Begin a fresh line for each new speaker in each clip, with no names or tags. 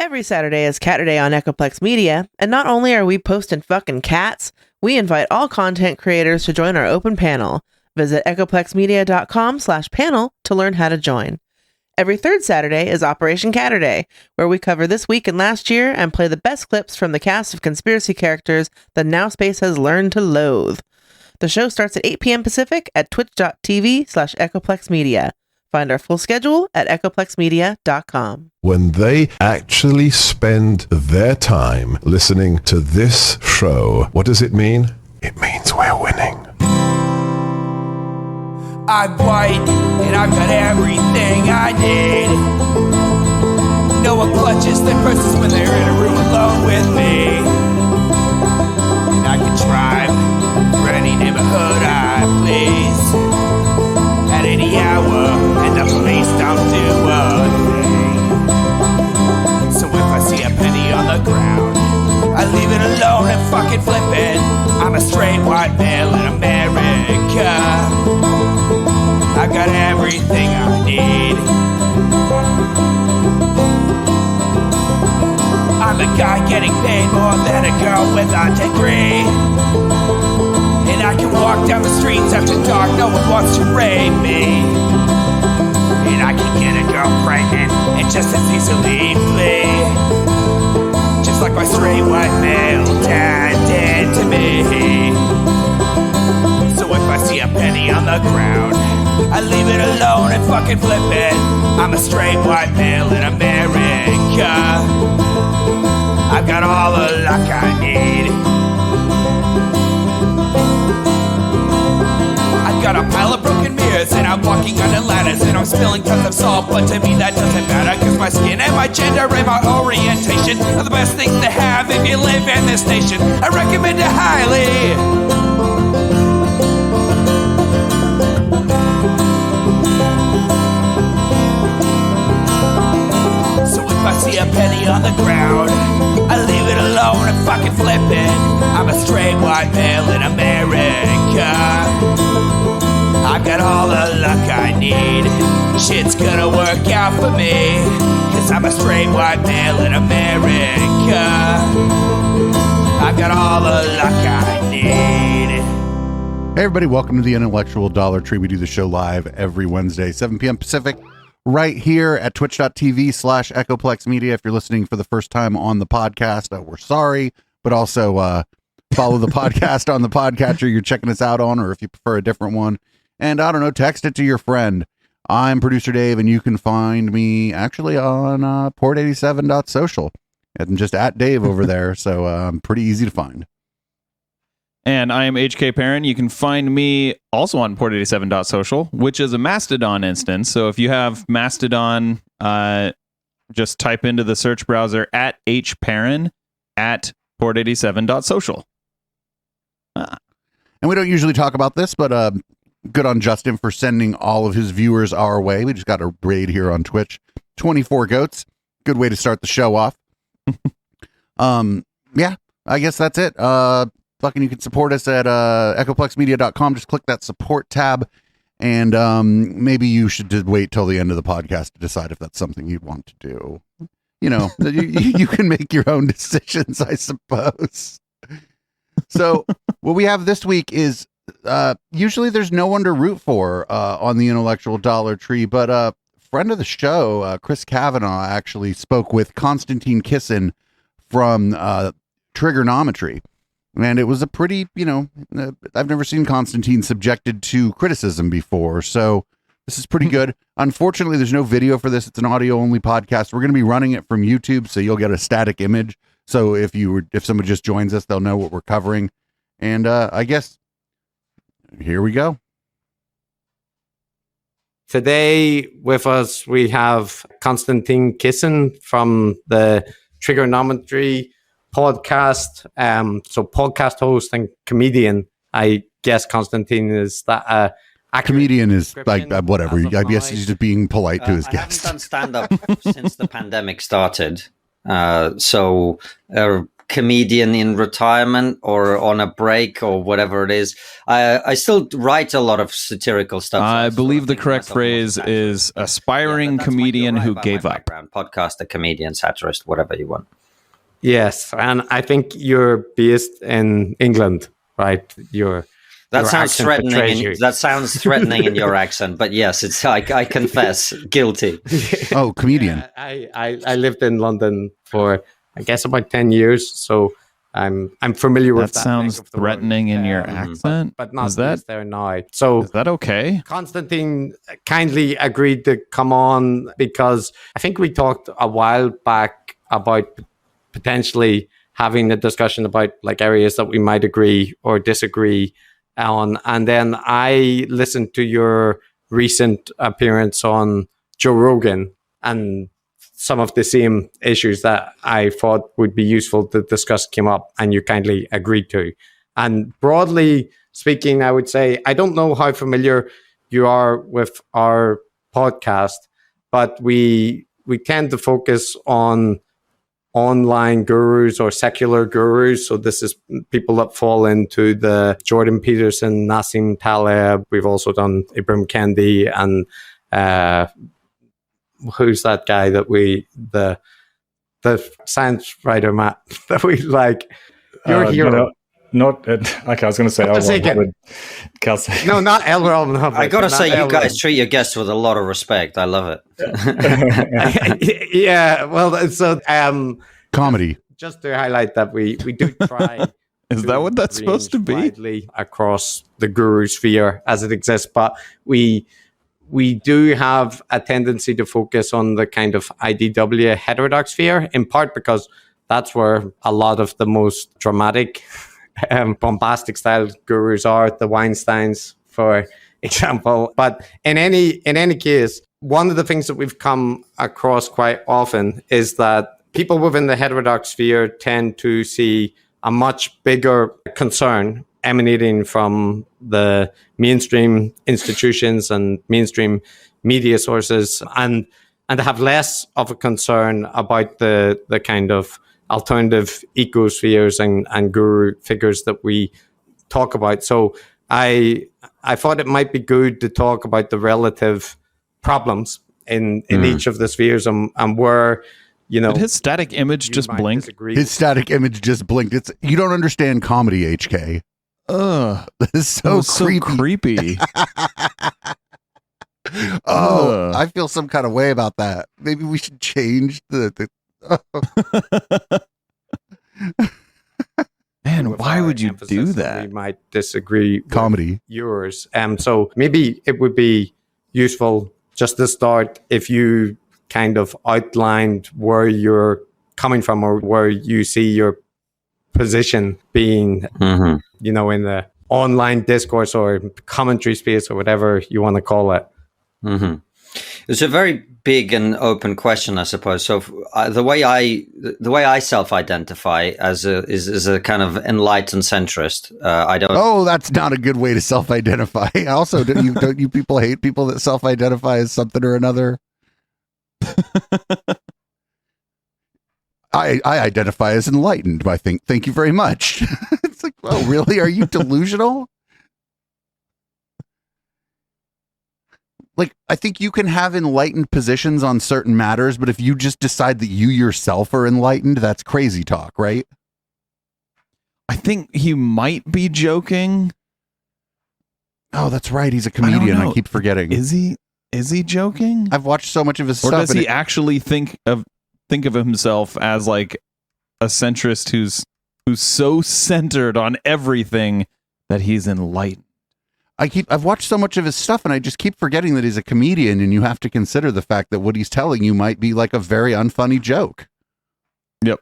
Every Saturday is Cat Day on Echoplex Media, and not only are we posting fucking cats, we invite all content creators to join our open panel. Visit echoplexmedia.com/panel to learn how to join. Every third Saturday is Operation Catterday, where we cover this week and last year and play the best clips from the cast of conspiracy characters that Now Space has learned to loathe. The show starts at 8 p.m. Pacific at twitch.tv/echoplexmedia. Find our full schedule at echoplexmedia.com.
When they actually spend their time listening to this show, what does it mean? It means we're winning.
I'm white, and I've got everything I need. No one clutches their purses when they're in a room alone with me. And I can drive for any neighborhood I please at any hour, and the police don't do a thing. So if I see a penny on the ground, I leave it alone and fucking flip it. I'm a straight white male in America. I got everything I need. I'm a guy getting paid more than a girl with a degree. And I can walk down the streets after dark, no one wants to rape me. And I can get a girl pregnant and just as easily flee. Just like my straight white male dad did to me. So if I see a penny on the ground, I leave it alone and fucking flip it. I'm a straight white male in America. I've got all the luck I need. I've got a pile of broken mirrors and I'm walking under ladders and I'm spilling tons of salt, but to me that doesn't matter, cause my skin and my gender and my orientation are the best things to have if you live in this nation. I recommend it highly. If I see a penny on the ground, I leave it alone and fucking flip it. I'm a straight white male in America. I've got all the luck I need. Shit's gonna work out for me, cause I'm a straight white male in America. I've got all the luck I need.
Hey everybody, welcome to the Intellectual Dollar Tree. We do the show live every Wednesday, 7 p.m. Pacific. Right here at twitch.tv/echoplexmedia. If you're listening for the first time on the podcast, we're sorry, but also follow the podcast on the podcatcher you're checking us out on, or if you prefer a different one. And I don't know, text it to your friend. I'm Producer Dave, and you can find me actually on port87.social. And just at Dave over there, so pretty easy to find.
And I am HK Perrin. You can find me also on port87.social, which is a Mastodon instance. So if you have Mastodon, just type into the search browser at hperrin at port87.social.
And we don't usually talk about this, but good on Justin for sending all of his viewers our way. We just got a raid here on Twitch. 24 goats. Good way to start the show off. Yeah, I guess that's it. You can support us at echoplexmedia.com. Just click that support tab, and maybe you should just wait till the end of the podcast to decide if that's something you'd want to do. You know, you can make your own decisions, I suppose. So what we have this week is usually there's no one to root for on the Intellectual Dollar Tree, but a friend of the show, Chris Kavanaugh, actually spoke with Konstantin Kissin from Triggernometry. And it was a pretty, I've never seen Konstantin subjected to criticism before, so this is pretty good. Unfortunately, there's no video for this. It's an audio-only podcast. We're going to be running it from YouTube, so you'll get a static image. So if someone just joins us, they'll know what we're covering. And I guess, here we go.
Today with us, we have Konstantin Kissin from the Triggernometry podcast. So podcast host and comedian. I guess Konstantin is that
comedian is like whatever. I guess he's just being polite to his guests.
I haven't done stand-up since the pandemic started. So comedian in retirement or on a break or whatever it is. I still write a lot of satirical stuff.
I believe the correct phrase is aspiring comedian who gave up.
Podcaster, comedian, satirist, whatever you want.
Yes, and I think you're based in England, right?
That sounds threatening. That sounds threatening in your accent, but yes, it's. I confess, guilty.
Oh, comedian.
I lived in London for, I guess, about 10 years, so I'm familiar with that.
That sounds threatening in your accent,
but not
is that
there now. So
is that okay?
Konstantin kindly agreed to come on because I think we talked a while back about potentially having a discussion about like areas that we might agree or disagree on. And then I listened to your recent appearance on Joe Rogan, and some of the same issues that I thought would be useful to discuss came up, and you kindly agreed to. And broadly speaking, I would say, I don't know how familiar you are with our podcast, but we tend to focus on online gurus or secular gurus. So this is people that fall into the Jordan Peterson, Nassim Taleb. We've also done Ibram Kendi and who's that guy that the science writer, Matt, that we like? Your hero.
Okay, I was going to say Kelsey.
No, not L. Ron Hubbard.
I gotta say, you guys treat your guests with a lot of respect. I love
it. Yeah, well, so
comedy.
Just to highlight that we do try.
Is that what that's supposed to be?
Widely across the guru sphere as it exists, but we do have a tendency to focus on the kind of IDW heterodox sphere, in part because that's where a lot of the most dramatic, bombastic style gurus are, the Weinsteins, for example. But in any case, one of the things that we've come across quite often is that people within the heterodox sphere tend to see a much bigger concern emanating from the mainstream institutions and mainstream media sources, and have less of a concern about the kind of alternative ecospheres and guru figures that we talk about. So I thought it might be good to talk about the relative problems in each of the spheres and where, you know.
Did his static image just blink?
His static image just blinked. You don't understand comedy, HK.
Ugh.
This is so
creepy.
I feel some kind of way about that. Maybe we should change the
Man, why would you do that?
We might disagree with
comedy
yours. So maybe it would be useful just to start if you kind of outlined where you're coming from or where you see your position being, you know, in the online discourse or commentary space or whatever you want to call it.
It's a very big and open question, I suppose. So the way I self-identify is a kind of enlightened centrist. I don't.
Oh, that's not a good way to self-identify. Also, don't you people hate people that self-identify as something or another? I identify as enlightened. I think. Thank you very much. It's like, oh, really? Are you delusional? Like, I think you can have enlightened positions on certain matters, but if you just decide that you yourself are enlightened, that's crazy talk, right?
I think he might be joking.
Oh, that's right. He's a comedian. I keep forgetting.
Is he joking?
I've watched so much of his stuff.
Or does he actually think of himself as like a centrist who's so centered on everything that he's enlightened?
I've watched so much of his stuff and I just keep forgetting that he's a comedian, and you have to consider the fact that what he's telling you might be like a very unfunny joke.
Yep.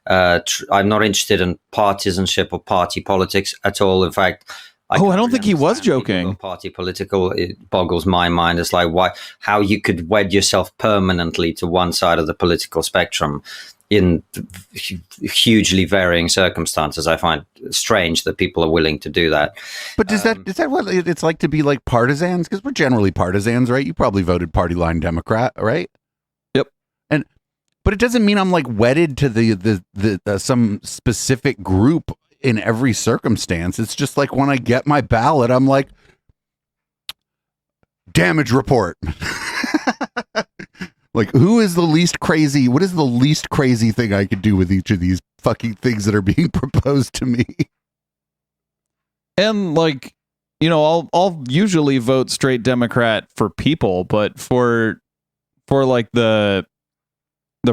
I'm not interested in partisanship or party politics at all. In fact,
I don't think he was joking.
Party political, it boggles my mind. It's like how you could wed yourself permanently to one side of the political spectrum in hugely varying circumstances. I find strange that people are willing to do that.
But is that what it's like to be like partisans? Because we're generally partisans, right? You probably voted party line Democrat, right?
Yep.
And But it doesn't mean I'm like wedded to the some specific group in every circumstance. It's just like when I get my ballot, I'm like, damage report. Like, who is the least crazy? What is the least crazy thing I could do with each of these fucking things that are being proposed to me?
And like, you know, I'll usually vote straight Democrat for people, but for like the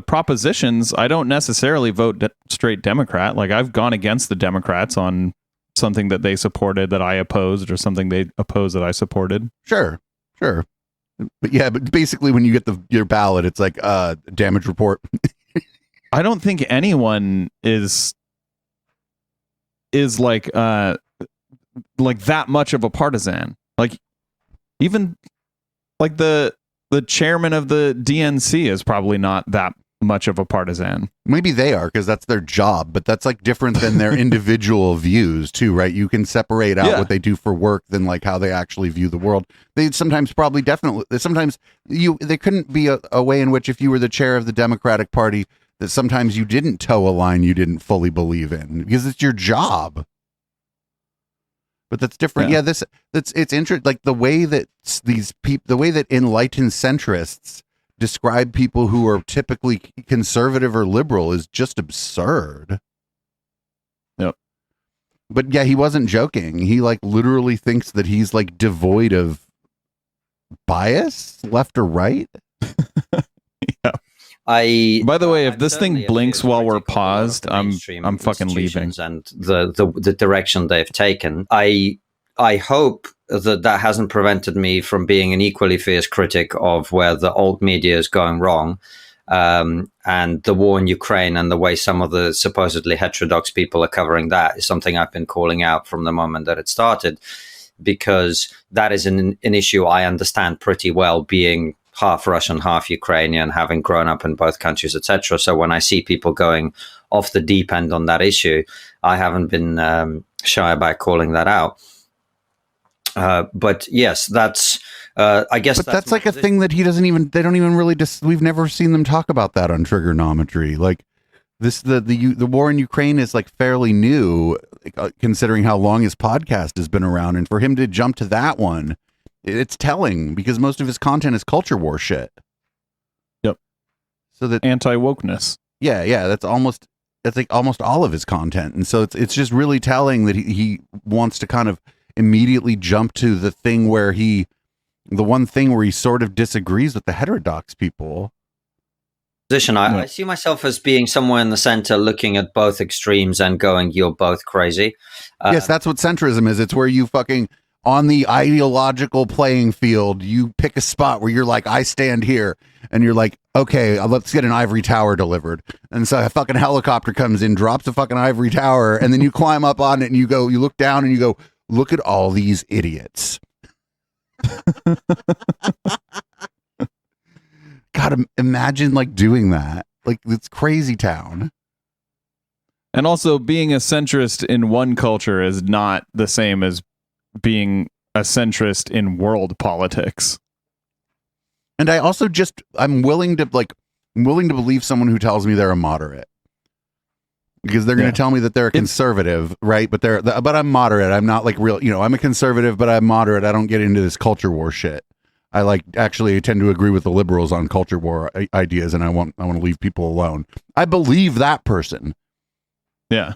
propositions, I don't necessarily vote straight Democrat. Like, I've gone against the Democrats on something that they supported that I opposed, or something they opposed that I supported.
Sure. But yeah, but basically when you get your ballot, it's like damage report.
I don't think anyone is like that much of a partisan. Like, even like the chairman of the DNC is probably not that much of a partisan.
Maybe they are, because that's their job, but that's like different than their individual views too, right? You can separate out what they do for work than like how they actually view the world. They sometimes there couldn't be a way in which, if you were the chair of the Democratic Party, that sometimes you didn't toe a line you didn't fully believe in, because it's your job. But that's different. Yeah, it's interesting. Like the way that the way that enlightened centrists describe people who are typically conservative or liberal is just absurd.
Yep.
But yeah, he wasn't joking. He like literally thinks that he's like devoid of bias, left or right.
Yeah. By the way, if this thing blinks while we're paused, I'm fucking leaving.
And the direction they've taken, I hope that hasn't prevented me from being an equally fierce critic of where the old media is going wrong, and the war in Ukraine and the way some of the supposedly heterodox people are covering that is something I've been calling out from the moment that it started, because that is an issue I understand pretty well, being half Russian, half Ukrainian, having grown up in both countries, etc. So when I see people going off the deep end on that issue, I haven't been shy about calling that out. But yes, that's I guess
that's like a thing that they don't even really we've never seen them talk about that on Triggernometry. Like this, the war in Ukraine is like fairly new, considering how long his podcast has been around, and for him to jump to that one, it's telling, because most of his content is culture war shit.
Yep.
So that
anti-wokeness.
Yeah, that's like almost all of his content, and so it's just really telling that he wants to kind of immediately jump to the one thing where he sort of disagrees with the heterodox people.
I see myself as being somewhere in the center, looking at both extremes and going, "You're both crazy."
Yes, that's what centrism is. It's where you fucking, on the ideological playing field, you pick a spot where you're like, I stand here, and you're like, okay, let's get an ivory tower delivered. And so a fucking helicopter comes in, drops a fucking ivory tower, and then you climb up on it, and you look down, and you go, look at all these idiots. God, imagine like doing that. Like, it's crazy town.
And also, being a centrist in one culture is not the same as being a centrist in world politics.
And I also I'm willing to believe someone who tells me they're a moderate, because they're going to tell me that they're a conservative, right? But I'm moderate. I'm not like real, I'm a conservative, but I'm moderate. I don't get into this culture war shit. I actually tend to agree with the liberals on culture war ideas, and I want to leave people alone. I believe that person.
Yeah.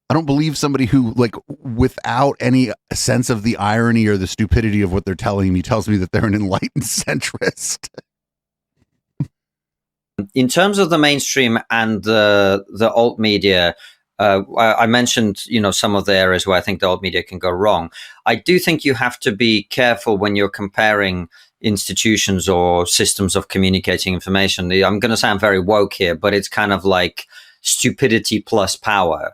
I don't believe somebody who, like, without any sense of the irony or the stupidity of what they're telling me, tells me that they're an enlightened centrist.
In terms of the mainstream and the alt media, I mentioned, some of the areas where I think the alt media can go wrong. I do think you have to be careful when you're comparing institutions or systems of communicating information. I'm going to sound very woke here, but it's kind of like stupidity plus power.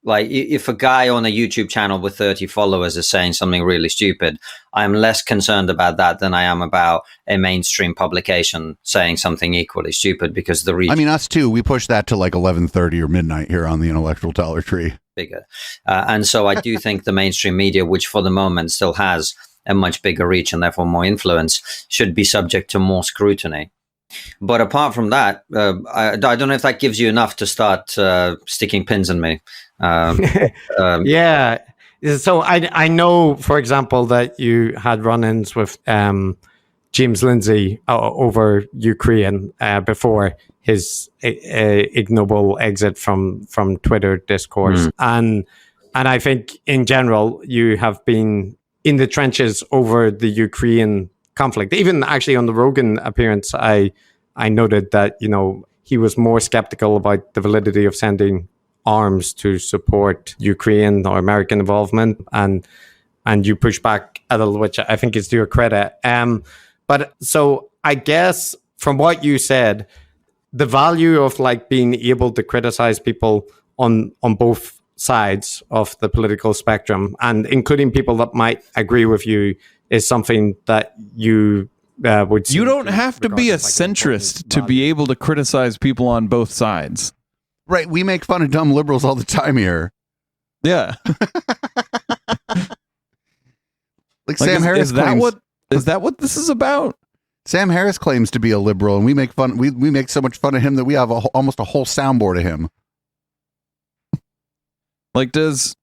Like, if a guy on a YouTube channel with 30 followers is saying something really stupid, I'm less concerned about that than I am about a mainstream publication saying something equally stupid, because the reach...
I mean, us too, we push that to like 11:30 or midnight here on the Intellectual Dollar Tree.
Bigger. And so I do think the mainstream media, which for the moment still has a much bigger reach and therefore more influence, should be subject to more scrutiny. But apart from that, I don't know if that gives you enough to start sticking pins in me.
Yeah. So I know, for example, that you had run-ins with James Lindsay over Ukraine before his ignoble exit from Twitter discourse, and I think in general you have been in the trenches over the Ukraine conflict. Even actually on the Rogan appearance, I noted that he was more skeptical about the validity of sending arms to support Ukraine or American involvement, and you push back a little, which I think is to your credit. But so I guess from what you said, the value of like being able to criticize people on both sides of the political spectrum, and including people that might agree with you, is something that you would.
You don't have to be a centrist to be able to criticize people on both sides.
Right. We make fun of dumb liberals all the time here.
Yeah.
Like Sam Harris
is that what this is about?
Sam Harris claims to be a liberal, and we make fun. We make so much fun of him that we have almost a whole soundboard of him.
Like, does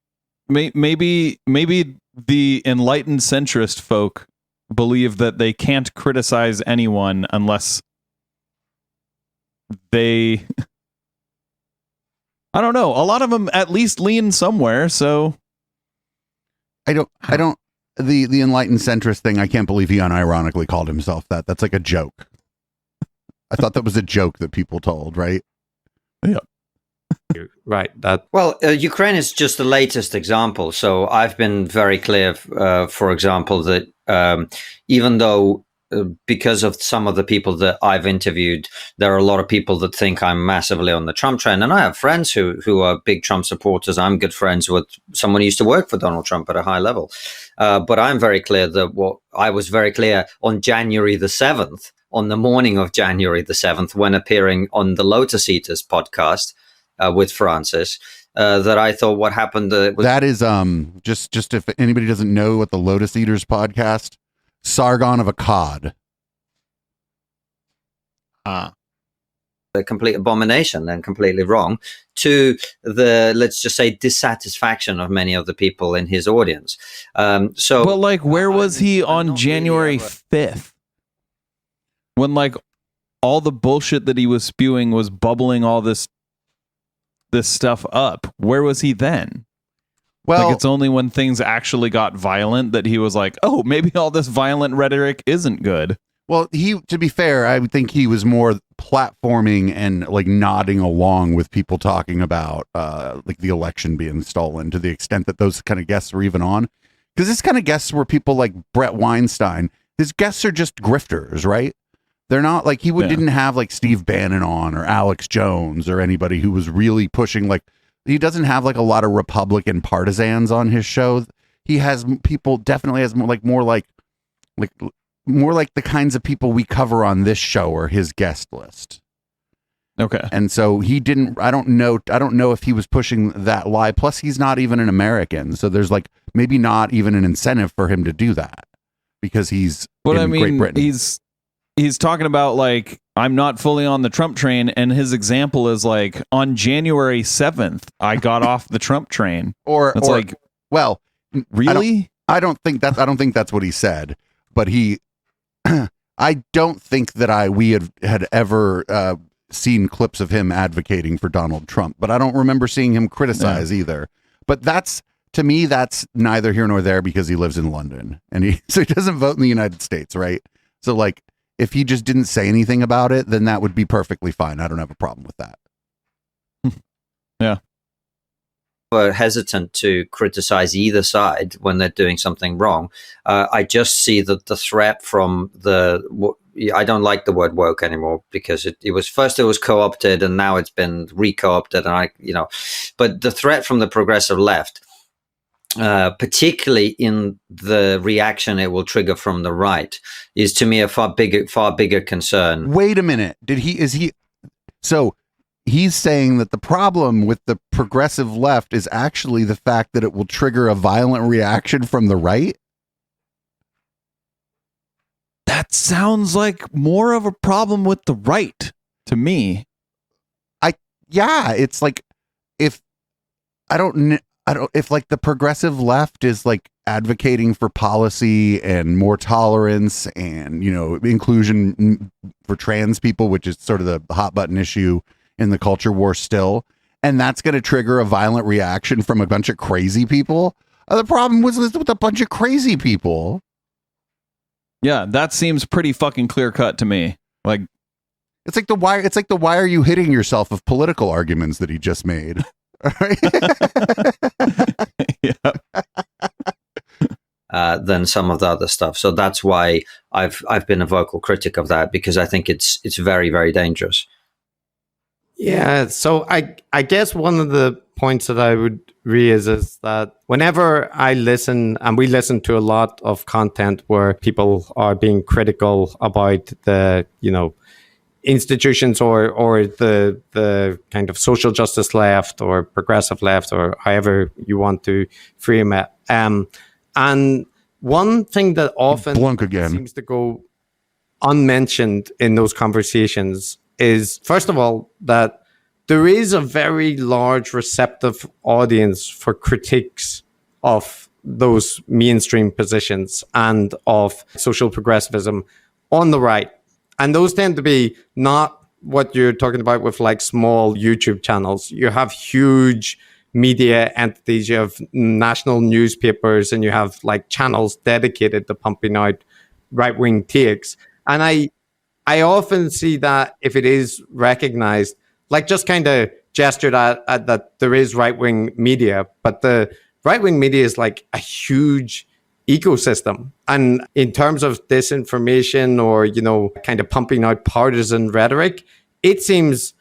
maybe the enlightened centrist folk believe that they can't criticize anyone unless they, I don't know. A lot of them at least lean somewhere. So
I don't. The enlightened centrist thing, I can't believe he unironically called himself that. That's like a joke. I thought that was a joke that people told, right?
Yeah.
Right.
Ukraine is just the latest example. So I've been very clear, for example, that even though because of some of the people that I've interviewed, there are a lot of people that think I'm massively on the Trump trend. And I have friends who are big Trump supporters. I'm good friends with someone who used to work for Donald Trump at a high level. But I'm very clear that I was very clear on January the 7th, on the morning of January the 7th, when appearing on the Lotus Eaters podcast with Francis, that I thought what happened.
That is just if anybody doesn't know what the Lotus Eaters podcast, Sargon of Akkad.
A complete abomination and completely wrong to the, let's just say, dissatisfaction of many of the people in his audience. So,
but like, where was he on January 5th? When like all the bullshit that he was spewing was bubbling all this stuff up. Where was he then? Well, like, it's only when things actually got violent that he was like, oh, maybe all this violent rhetoric isn't good.
Well, to be fair, I would think he was more platforming and like nodding along with people talking about like the election being stolen, to the extent that those kind of guests were even on. Because this kind of guests were people like Brett Weinstein. His guests are just grifters, right? They're not like didn't have like Steve Bannon on or Alex Jones or anybody who was really pushing. Like, he doesn't have like a lot of Republican partisans on his show. He has people, definitely has more like the kinds of people we cover on this show or his guest list.
Okay.
And so he didn't, I don't know if he was pushing that lie. Plus he's not even an American. So there's like maybe not even an incentive for him to do that because he's in Great Britain.
He's talking about like, I'm not fully on the Trump train, and his example is like, on January 7th, I got off the Trump train. It's like,
well,
really?
I don't think that's what he said, but I don't think that we had ever seen clips of him advocating for Donald Trump, but I don't remember seeing him criticize either. But to me, that's neither here nor there because he lives in London and so he doesn't vote in the United States, right? So like, if he just didn't say anything about it, then that would be perfectly fine. I don't have a problem with that.
Yeah.
Hesitant to criticize either side when they're doing something wrong. I just see that the threat from I don't like the word woke anymore because it was co-opted and now it's been re-co-opted, and but the threat from the progressive left, particularly in the reaction it will trigger from the right, is to me a far bigger concern.
Wait a minute. So he's saying that the problem with the progressive left is actually the fact that it will trigger a violent reaction from the right?
That sounds like more of a problem with the right to me.
Yeah, it's like if if like the progressive left is like advocating for policy and more tolerance and, you know, inclusion for trans people, which is sort of the hot button issue in the culture war still, and that's going to trigger a violent reaction from a bunch of crazy people. The problem was with a bunch of crazy people.
Yeah, that seems pretty fucking clear cut to me. Like,
it's like the why are you hitting yourself of political arguments that he just made.
Than some of the other stuff. So that's why I've been a vocal critic of that, because I think it's very, very dangerous.
Yeah, so I guess one of the points that I would raise is that whenever I listen, and we listen to a lot of content where people are being critical about the, you know, institutions or the kind of social justice left or progressive left or however you want to frame it. And one thing that often seems to go unmentioned in those conversations is, first of all, that there is a very large receptive audience for critiques of those mainstream positions and of social progressivism on the right. And those tend to be not what you're talking about with like small YouTube channels. You have huge media entities, you have national newspapers, and you have like channels dedicated to pumping out right-wing takes. And I often see that if it is recognized, like just kind of gestured at that there is right-wing media, but the right-wing media is like a huge ecosystem. And in terms of disinformation or, you know, kind of pumping out partisan rhetoric, it seems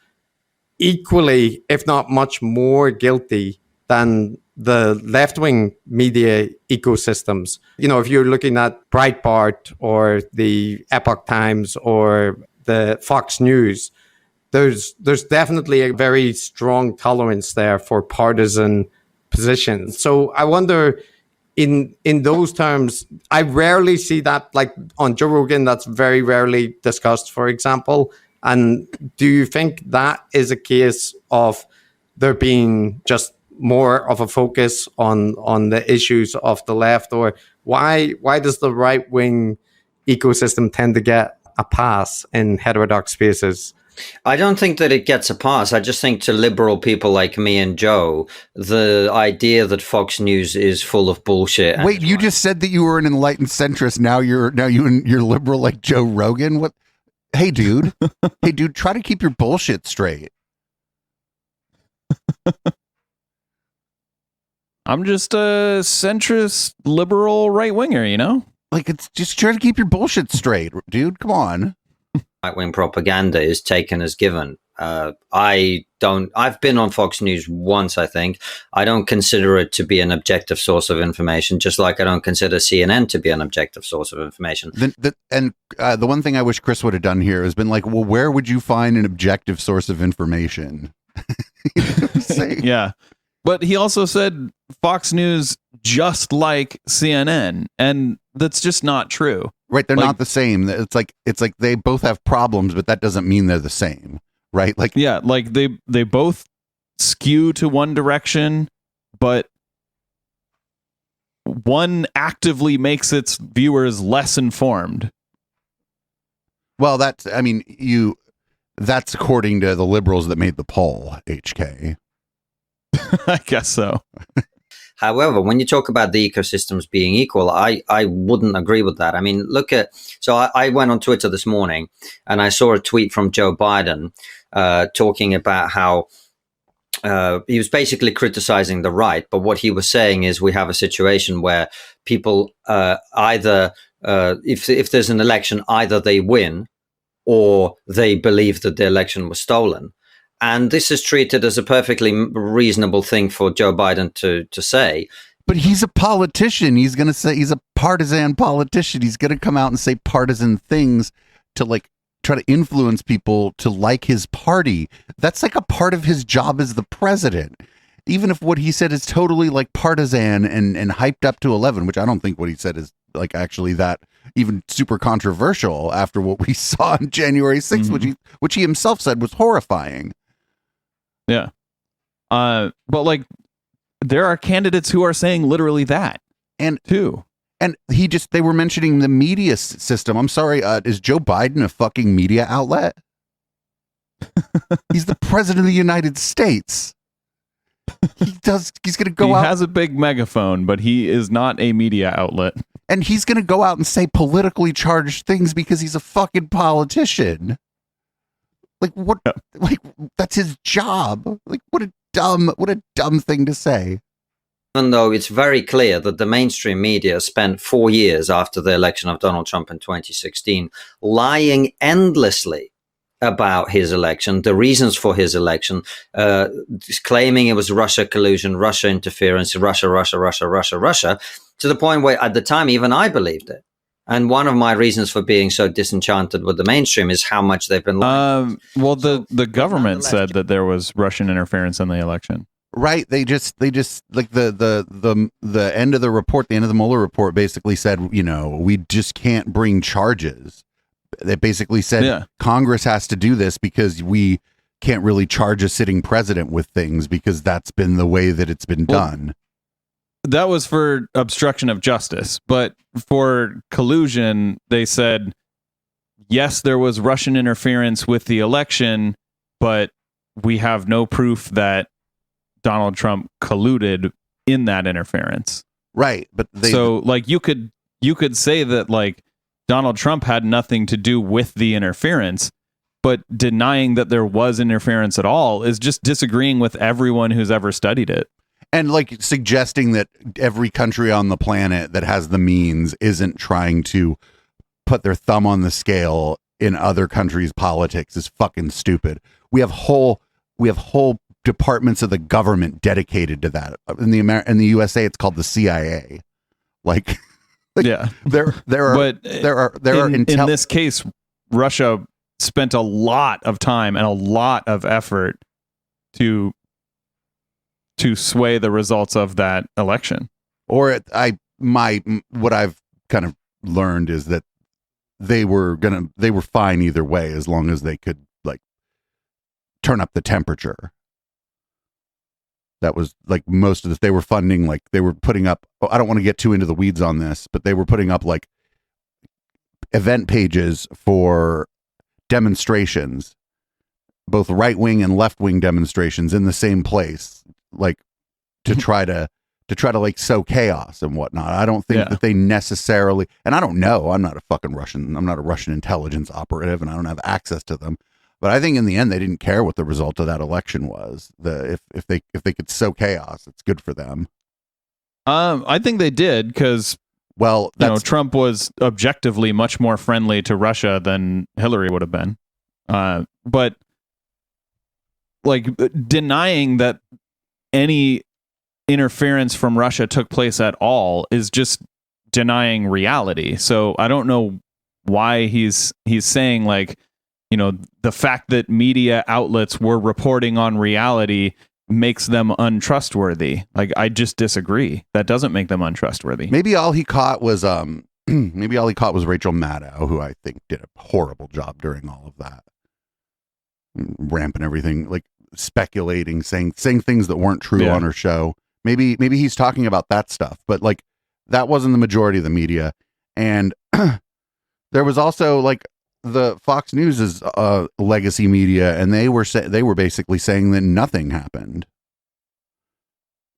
equally, if not much more guilty than the left-wing media ecosystems. You know, if you're looking at Breitbart or the Epoch Times or the Fox News, there's definitely a very strong tolerance there for partisan positions. So I wonder, in those terms, I rarely see that, like on Joe Rogan, that's very rarely discussed, for example. And do you think that is a case of there being just more of a focus on the issues of the left, or why does the right wing ecosystem tend to get a pass in heterodox spaces?
I don't think that it gets a pass. I just think to liberal people like me and Joe, the idea that Fox News is full of bullshit.
Wait, you just said that you were an enlightened centrist. Now you're liberal like Joe Rogan. What? Hey, dude. Hey, dude. Try to keep your bullshit straight.
I'm just a centrist liberal right winger, you know?
Like, it's just try to keep your bullshit straight, dude. Come on.
Right-wing propaganda is taken as given. I've been on Fox News once, I think. I don't consider it to be an objective source of information, just like I don't consider CNN to be an objective source of information.
The one thing I wish Chris would have done here has been like, well, where would you find an objective source of information? You know what I'm saying?
Yeah. But he also said Fox News just like CNN, and that's just not true.
Right, they're not the same. It's like they both have problems, but that doesn't mean they're the same, right? Like,
yeah, like they both skew to one direction, but one actively makes its viewers less informed.
Well, that's according to the liberals that made the poll, HK.
I guess so.
However, when you talk about the ecosystems being equal, I wouldn't agree with that. I mean, I went on Twitter this morning and I saw a tweet from Joe Biden talking about how he was basically criticizing the right. But what he was saying is we have a situation where people either, if there's an election, either they win or they believe that the election was stolen. And this is treated as a perfectly reasonable thing for Joe Biden to say.
But he's a politician. He's going to say he's a partisan politician. He's going to come out and say partisan things to like try to influence people to like his party. That's like a part of his job as the president. Even if what he said is totally like partisan and hyped up to 11, which I don't think what he said is like actually that even super controversial after what we saw on January 6th, which he himself said was horrifying.
Yeah. But like, there are candidates who are saying literally that,
and
too.
And they were mentioning the media system. I'm sorry, is Joe Biden a fucking media outlet? He's the president of the United States. He's going to go out.
He has a big megaphone, but he is not a media outlet.
And he's going to go out and say politically charged things because he's a fucking politician. Like what? Yeah. Like that's his job. Like what a dumb thing to say.
Even though it's very clear that the mainstream media spent 4 years after the election of Donald Trump in 2016 lying endlessly about his election, the reasons for his election, claiming it was Russia collusion, Russia interference, Russia, to the point where at the time even I believed it. And one of my reasons for being so disenchanted with the mainstream is how much they've been lying.
Well, the government said that there was Russian interference in the election.
Right. They just like the end of the report, the end of the Mueller report basically said, we just can't bring charges. They basically said Congress has to do this because we can't really charge a sitting president with things because that's been the way that it's been done.
That was for obstruction of justice. But for collusion, they said, yes, there was Russian interference with the election, but we have no proof that Donald Trump colluded in that interference.
Right. But
you could say that like Donald Trump had nothing to do with the interference, but denying that there was interference at all is just disagreeing with everyone who's ever studied it.
And like suggesting that every country on the planet that has the means isn't trying to put their thumb on the scale in other countries' politics is fucking stupid. We have whole departments of the government dedicated to that. In the USA, it's called the CIA.
Yeah,
there are
in this case, Russia spent a lot of time and a lot of effort to sway the results of that election.
Or what I've kind of learned is that they were fine either way as long as they could like turn up the temperature. That was like most of this. They were funding, like they were putting up, I don't want to get too into the weeds on this, but they were putting up like event pages for demonstrations, both right wing and left wing demonstrations in the same place, like to try to like sow chaos and whatnot. I don't think that they necessarily, and I don't know, I'm not a Russian intelligence operative and I don't have access to them. But I think in the end, they didn't care what the result of that election was. If they could sow chaos, it's good for them.
I think they did because Trump was objectively much more friendly to Russia than Hillary would have been. But like denying that any interference from Russia took place at all is just denying reality. So I don't know why he's saying like, the fact that media outlets were reporting on reality makes them untrustworthy. Like, I just disagree. That doesn't make them untrustworthy.
Maybe all he caught was Rachel Maddow, who I think did a horrible job during all of that. Ramping everything, like speculating, saying things that weren't true on her show. Maybe he's talking about that stuff, but like that wasn't the majority of the media. And there was also like the Fox News is legacy media, and they were basically saying that nothing happened.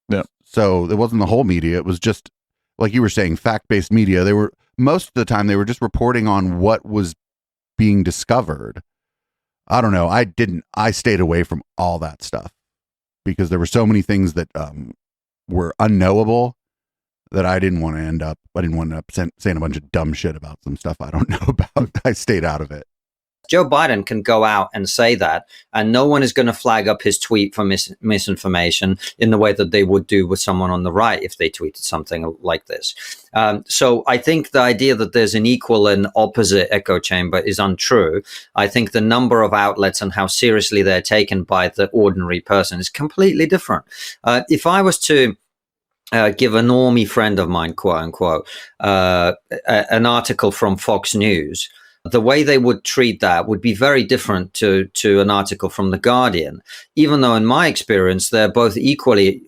Yeah.
So it wasn't the whole media. It was just like you were saying, fact-based media. They were most of the time they were just reporting on what was being discovered. I don't know. I stayed away from all that stuff because there were so many things that were unknowable that I didn't want to end up saying a bunch of dumb shit about some stuff I don't know about. I stayed out of it.
Joe Biden can go out and say that, and no one is going to flag up his tweet for misinformation in the way that they would do with someone on the right if they tweeted something like this. So I think the idea that there's an equal and opposite echo chamber is untrue. I think the number of outlets and how seriously they're taken by the ordinary person is completely different. If I was to give a normie friend of mine, quote unquote, an article from Fox News, the way they would treat that would be very different to an article from The Guardian, even though in my experience, they're both equally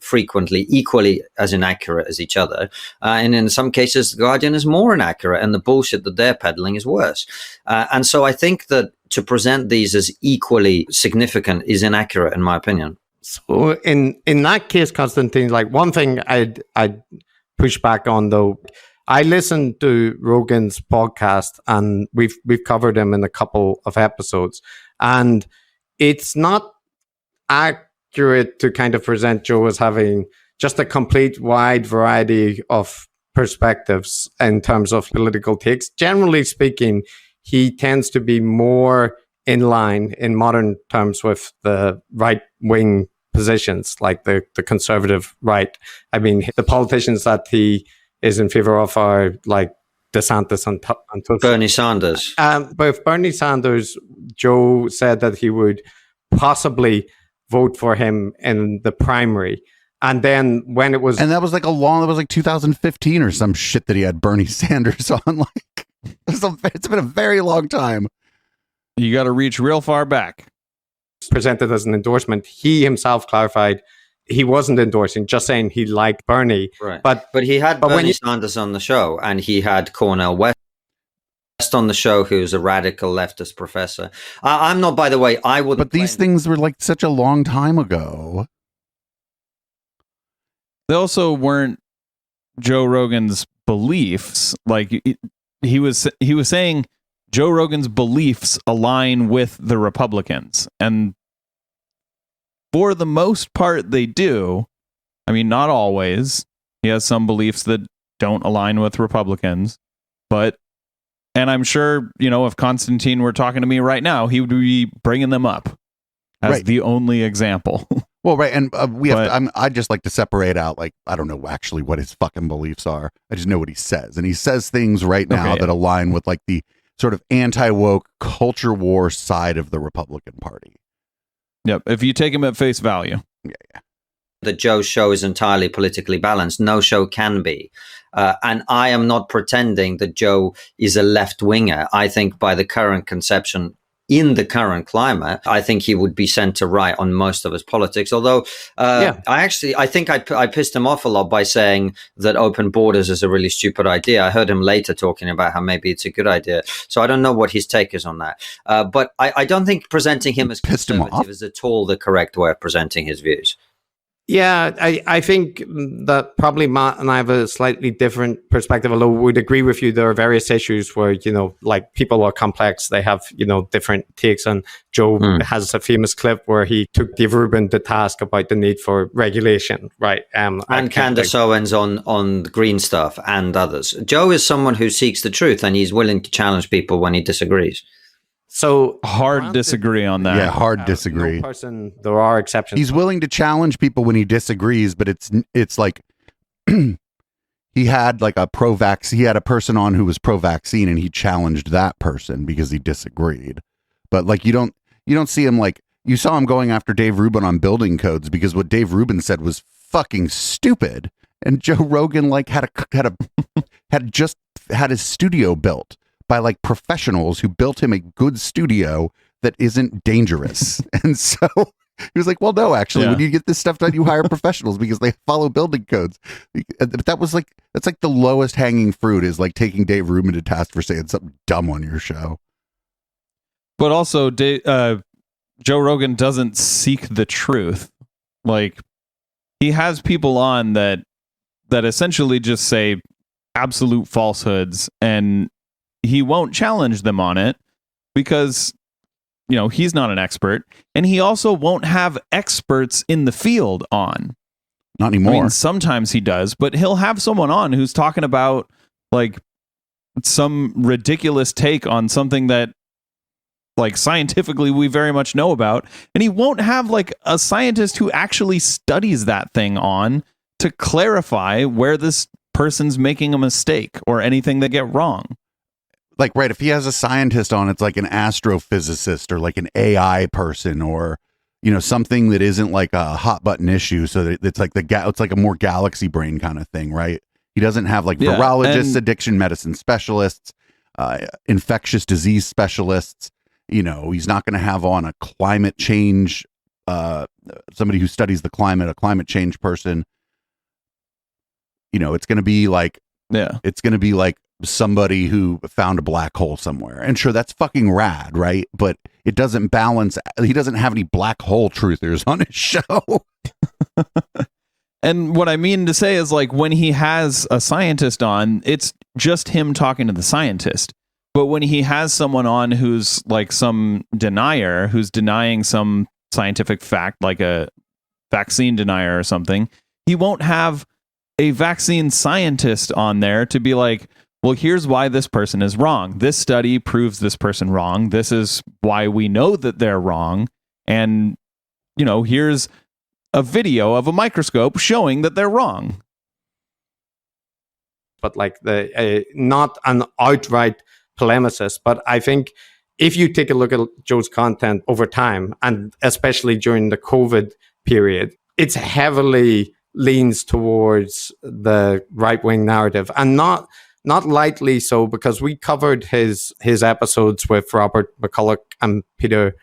as inaccurate as each other. And in some cases, The Guardian is more inaccurate and the bullshit that they're peddling is worse. And so I think that to present these as equally significant is inaccurate, in my opinion.
So in that case, Konstantin, like one thing I'd push back on though, I listened to Rogan's podcast and we've covered him in a couple of episodes, and it's not accurate to kind of present Joe as having just a complete wide variety of perspectives in terms of political takes. Generally speaking, he tends to be more in line in modern terms with the right wing positions, like the conservative right. I mean, the politicians that he is in favor of are like DeSantis and
Bernie Sanders.
But with Bernie Sanders, Joe said that he would possibly vote for him in the primary. And then when it was...
And that was like that was like 2015 or some shit that he had Bernie Sanders on. Like, it's been a very long time.
You got to reach real far back.
Presented as an endorsement, he himself clarified he wasn't endorsing, just saying he liked Bernie.
Right.
But
he had Bernie Sanders on the show, and he had Cornel West on the show, who's a radical leftist professor. I'm not, by the way, I wouldn't.
But these things were like such a long time ago.
They also weren't Joe Rogan's beliefs. Like he was saying Joe Rogan's beliefs align with the Republicans, and for the most part they do. I mean, not always. He has some beliefs that don't align with Republicans, and I'm sure, if Konstantin were talking to me right now, he would be bringing them up as the only example.
Well, right, and I'd just like to separate out, like, I don't know actually what his fucking beliefs are. I just know what he says, and he says things right now that align with like the sort of anti-woke culture war side of the Republican Party.
Yep, if you take him at face value.
Yeah.
That Joe's show is entirely politically balanced. No show can be. And I am not pretending that Joe is a left-winger. I think by the current conception, in the current climate, I think he would be center-right on most of his politics. Although I think I pissed him off a lot by saying that open borders is a really stupid idea. I heard him later talking about how maybe it's a good idea. So I don't know what his take is on that. But I don't think presenting him as conservative is at all the correct way of presenting his views.
Yeah, I think that probably Matt and I have a slightly different perspective, although we'd agree with you. There are various issues where, like people are complex. They have, different takes. And Joe has a famous clip where he took Dave Rubin to task about the need for regulation, right?
And Candace Owens on the green stuff and others. Joe is someone who seeks the truth and he's willing to challenge people when he disagrees.
So
hard disagree on that.
Yeah, hard disagree.
There are exceptions.
He's willing to challenge people when he disagrees, but it's like he had like he had a person on who was pro-vaccine and he challenged that person because he disagreed. But like you don't see him, like you saw him going after Dave Rubin on building codes because what Dave Rubin said was fucking stupid, and Joe Rogan like had just had his studio built by like professionals who built him a good studio that isn't dangerous. And so he was like, well, no, actually, when you get this stuff done, you hire professionals because they follow building codes. That's like the lowest hanging fruit is like taking Dave Rubin to task for saying something dumb on your show.
But also, Joe Rogan doesn't seek the truth. Like, he has people on that essentially just say absolute falsehoods, and he won't challenge them on it because, he's not an expert, and he also won't have experts in the field on.
Not anymore.
I mean, sometimes he does, but he'll have someone on who's talking about like some ridiculous take on something that like scientifically we very much know about, and he won't have like a scientist who actually studies that thing on to clarify where this person's making a mistake or anything they get wrong.
Like, right, if he has a scientist on, it's like an astrophysicist or like an AI person or, something that isn't like a hot button issue. So that it's like it's like a more galaxy brain kind of thing, right? He doesn't have like virologists, addiction medicine specialists, infectious disease specialists. He's not going to have on a climate change, somebody who studies the climate, a climate change person. It's going to be like, it's going to be like somebody who found a black hole somewhere. And sure, that's fucking rad, right? But it doesn't balance. He doesn't have any black hole truthers on his show.
And what I mean to say is, like, when he has a scientist on, it's just him talking to the scientist. But when he has someone on who's like some denier, who's denying some scientific fact, like a vaccine denier or something, he won't have a vaccine scientist on there to be like, well, here's why this person is wrong. This study proves this person wrong. This is why we know that they're wrong. And, here's a video of a microscope showing that they're wrong.
But like not an outright polemicist, but I think if you take a look at Joe's content over time, and especially during the COVID period, it's heavily leans towards the right-wing narrative, and not lightly so, because we covered his episodes with Robert McCulloch and Peter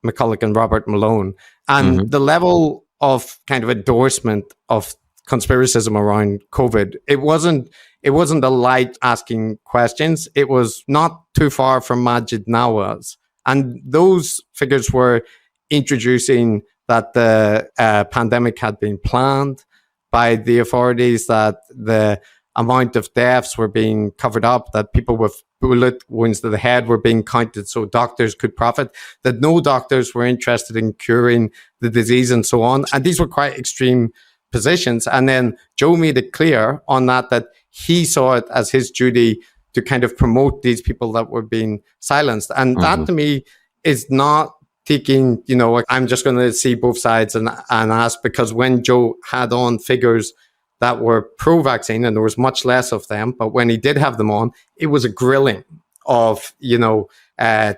McCulloch and Robert Malone, and the level of kind of endorsement of conspiracism around COVID, it wasn't a light asking questions. It was not too far from Majid Nawaz, and those figures were introducing that the pandemic had been planned by the authorities, that the amount of deaths were being covered up, that people with bullet wounds to the head were being counted so doctors could profit, that no doctors were interested in curing the disease, and so on. And these were quite extreme positions. And then Joe made it clear on that he saw it as his duty to kind of promote these people that were being silenced. And that to me is not taking, I'm just going to see both sides and ask, because when Joe had on figures that were pro-vaccine, and there was much less of them, but when he did have them on, it was a grilling of,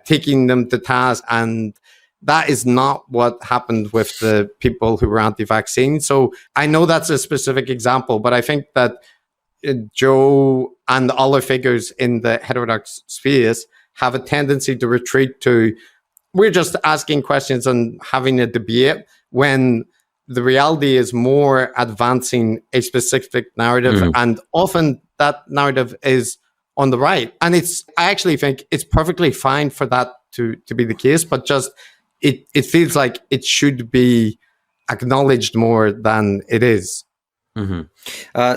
taking them to task. And that is not what happened with the people who were anti-vaccine. So I know that's a specific example, but I think that Joe and other figures in the heterodox spheres have a tendency to retreat to, we're just asking questions and having a debate, when the reality is more advancing a specific narrative. And often that narrative is on the right. And I actually think it's perfectly fine for that to be the case, but just it feels like it should be acknowledged more than it is.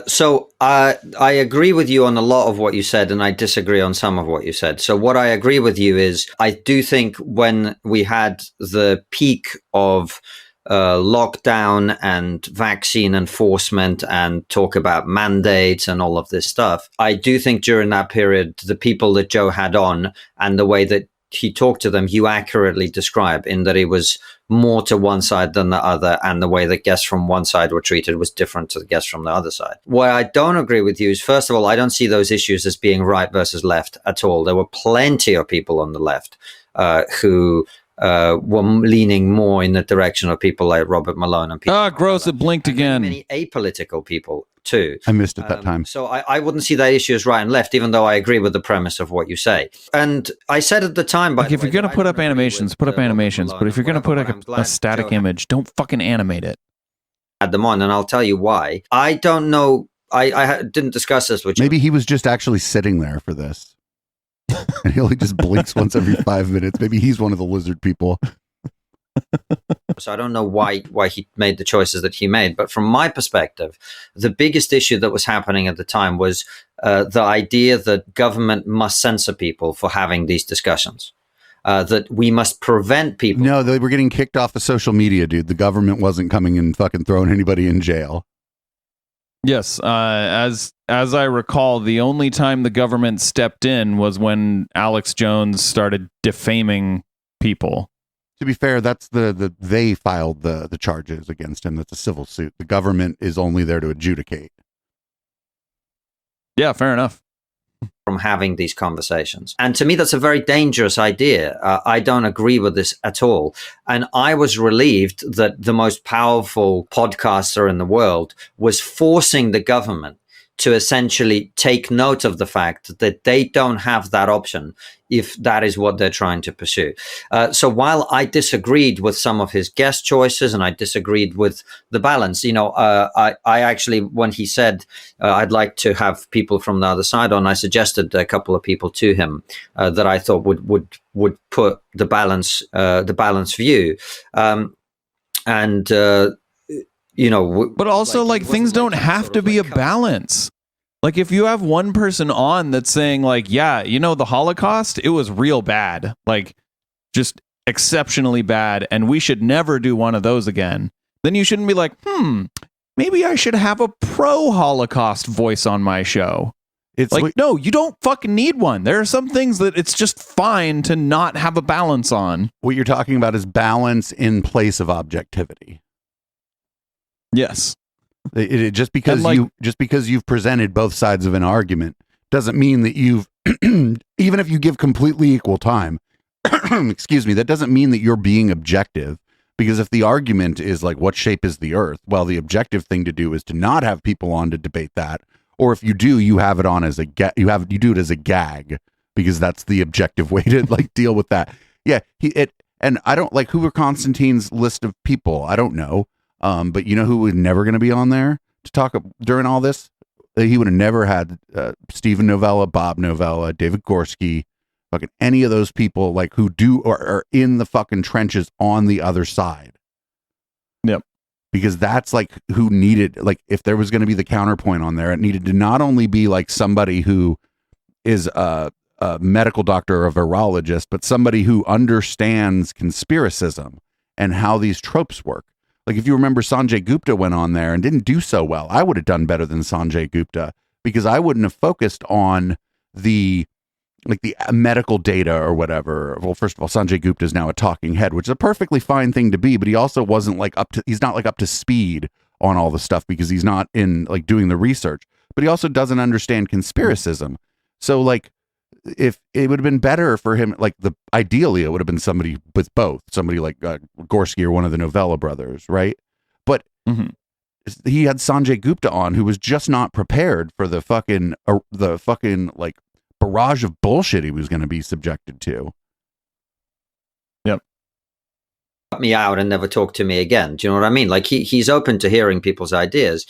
So I agree with you on a lot of what you said, and I disagree on some of what you said. So what I agree with you is, I do think when we had the peak of lockdown and vaccine enforcement and talk about mandates and all of this stuff, I do think during that period, the people that Joe had on and the way that he talked to them, you accurately describe, in that he was more to one side than the other, and the way that guests from one side were treated was different to the guests from the other side. Where I don't agree with you is, first of all, I don't see those issues as being right versus left at all. There were plenty of people on the left who were leaning more in the direction of people like Robert Malone and people.
Gross, it blinked again.
Many apolitical people too.
I missed it that time.
So I wouldn't see that issue as right and left, even though I agree with the premise of what you say. And I said at the time, but
if you're going to put up animations, put up animations. But if you're going to put a static image, don't fucking animate it.
Add them on, and I'll tell you why. I don't know. I didn't discuss this with you.
Maybe he was just actually sitting there for this. And he only just blinks once every 5 minutes. Maybe he's one of the lizard people.
So I don't know why he made the choices that he made. But from my perspective, the biggest issue that was happening at the time was the idea that government must censor people for having these discussions. That we must prevent people.
No, they were getting kicked off of social media, dude. The government wasn't coming and fucking throwing anybody in jail.
Yes, as I recall, the only time the government stepped in was when Alex Jones started defaming people.
To be fair, that's they filed the charges against him. That's a civil suit. The government is only there to adjudicate.
Yeah, fair enough.
from having these conversations. And to me, that's a very dangerous idea. I don't agree with this at all. And I was relieved that the most powerful podcaster in the world was forcing the government to essentially take note of the fact that they don't have that option if that is what they're trying to pursue. So while I disagreed with some of his guest choices and I disagreed with the balance, I actually, when he said I'd like to have people from the other side on, I suggested a couple of people to him that I thought would put the balance view.
But also, like, things don't have to be a balance. Like, if you have one person on that's saying, like, yeah, the Holocaust, it was real bad, like, just exceptionally bad, and we should never do one of those again, then you shouldn't be like, maybe I should have a pro-Holocaust voice on my show. It's like, no, you don't fucking need one. There are some things that it's just fine to not have a balance on.
What you're talking about is balance in place of objectivity.
Yes.
Just because you've presented both sides of an argument doesn't mean that you've even if you give completely equal time, excuse me, that doesn't mean that you're being objective. Because if the argument is like, what shape is the Earth? Well, the objective thing to do is to not have people on to debate that. Or if you do, you have it on as you do it as a gag, because that's the objective way to like deal with that. Yeah, and I don't like, who were Konstantin's list of people? I don't know. But you know who was never going to be on there to talk during all this? He would have never had Stephen Novella, Bob Novella, David Gorski, fucking any of those people like who do or are in the fucking trenches on the other side.
Yep.
Because that's like who needed, like, if there was going to be the counterpoint on there, it needed to not only be like somebody who is a medical doctor or a virologist, but somebody who understands conspiracism and how these tropes work. Like, if you remember, Sanjay Gupta went on there and didn't do so well. I would have done better than Sanjay Gupta, because I wouldn't have focused on the medical data or whatever. Well, first of all, Sanjay Gupta is now a talking head, which is a perfectly fine thing to be, but he also wasn't like he's not like up to speed on all the stuff because he's not in like doing the research, but he also doesn't understand conspiracism. So like, if it would have been better for him, like ideally it would have been somebody with both, somebody like Gorski or one of the Novella brothers, right? But he had Sanjay Gupta on, who was just not prepared for the fucking like barrage of bullshit he was going to be subjected to.
Yep.
Me out and never talk to me again. Do you know what I mean? Like he's open to hearing people's ideas.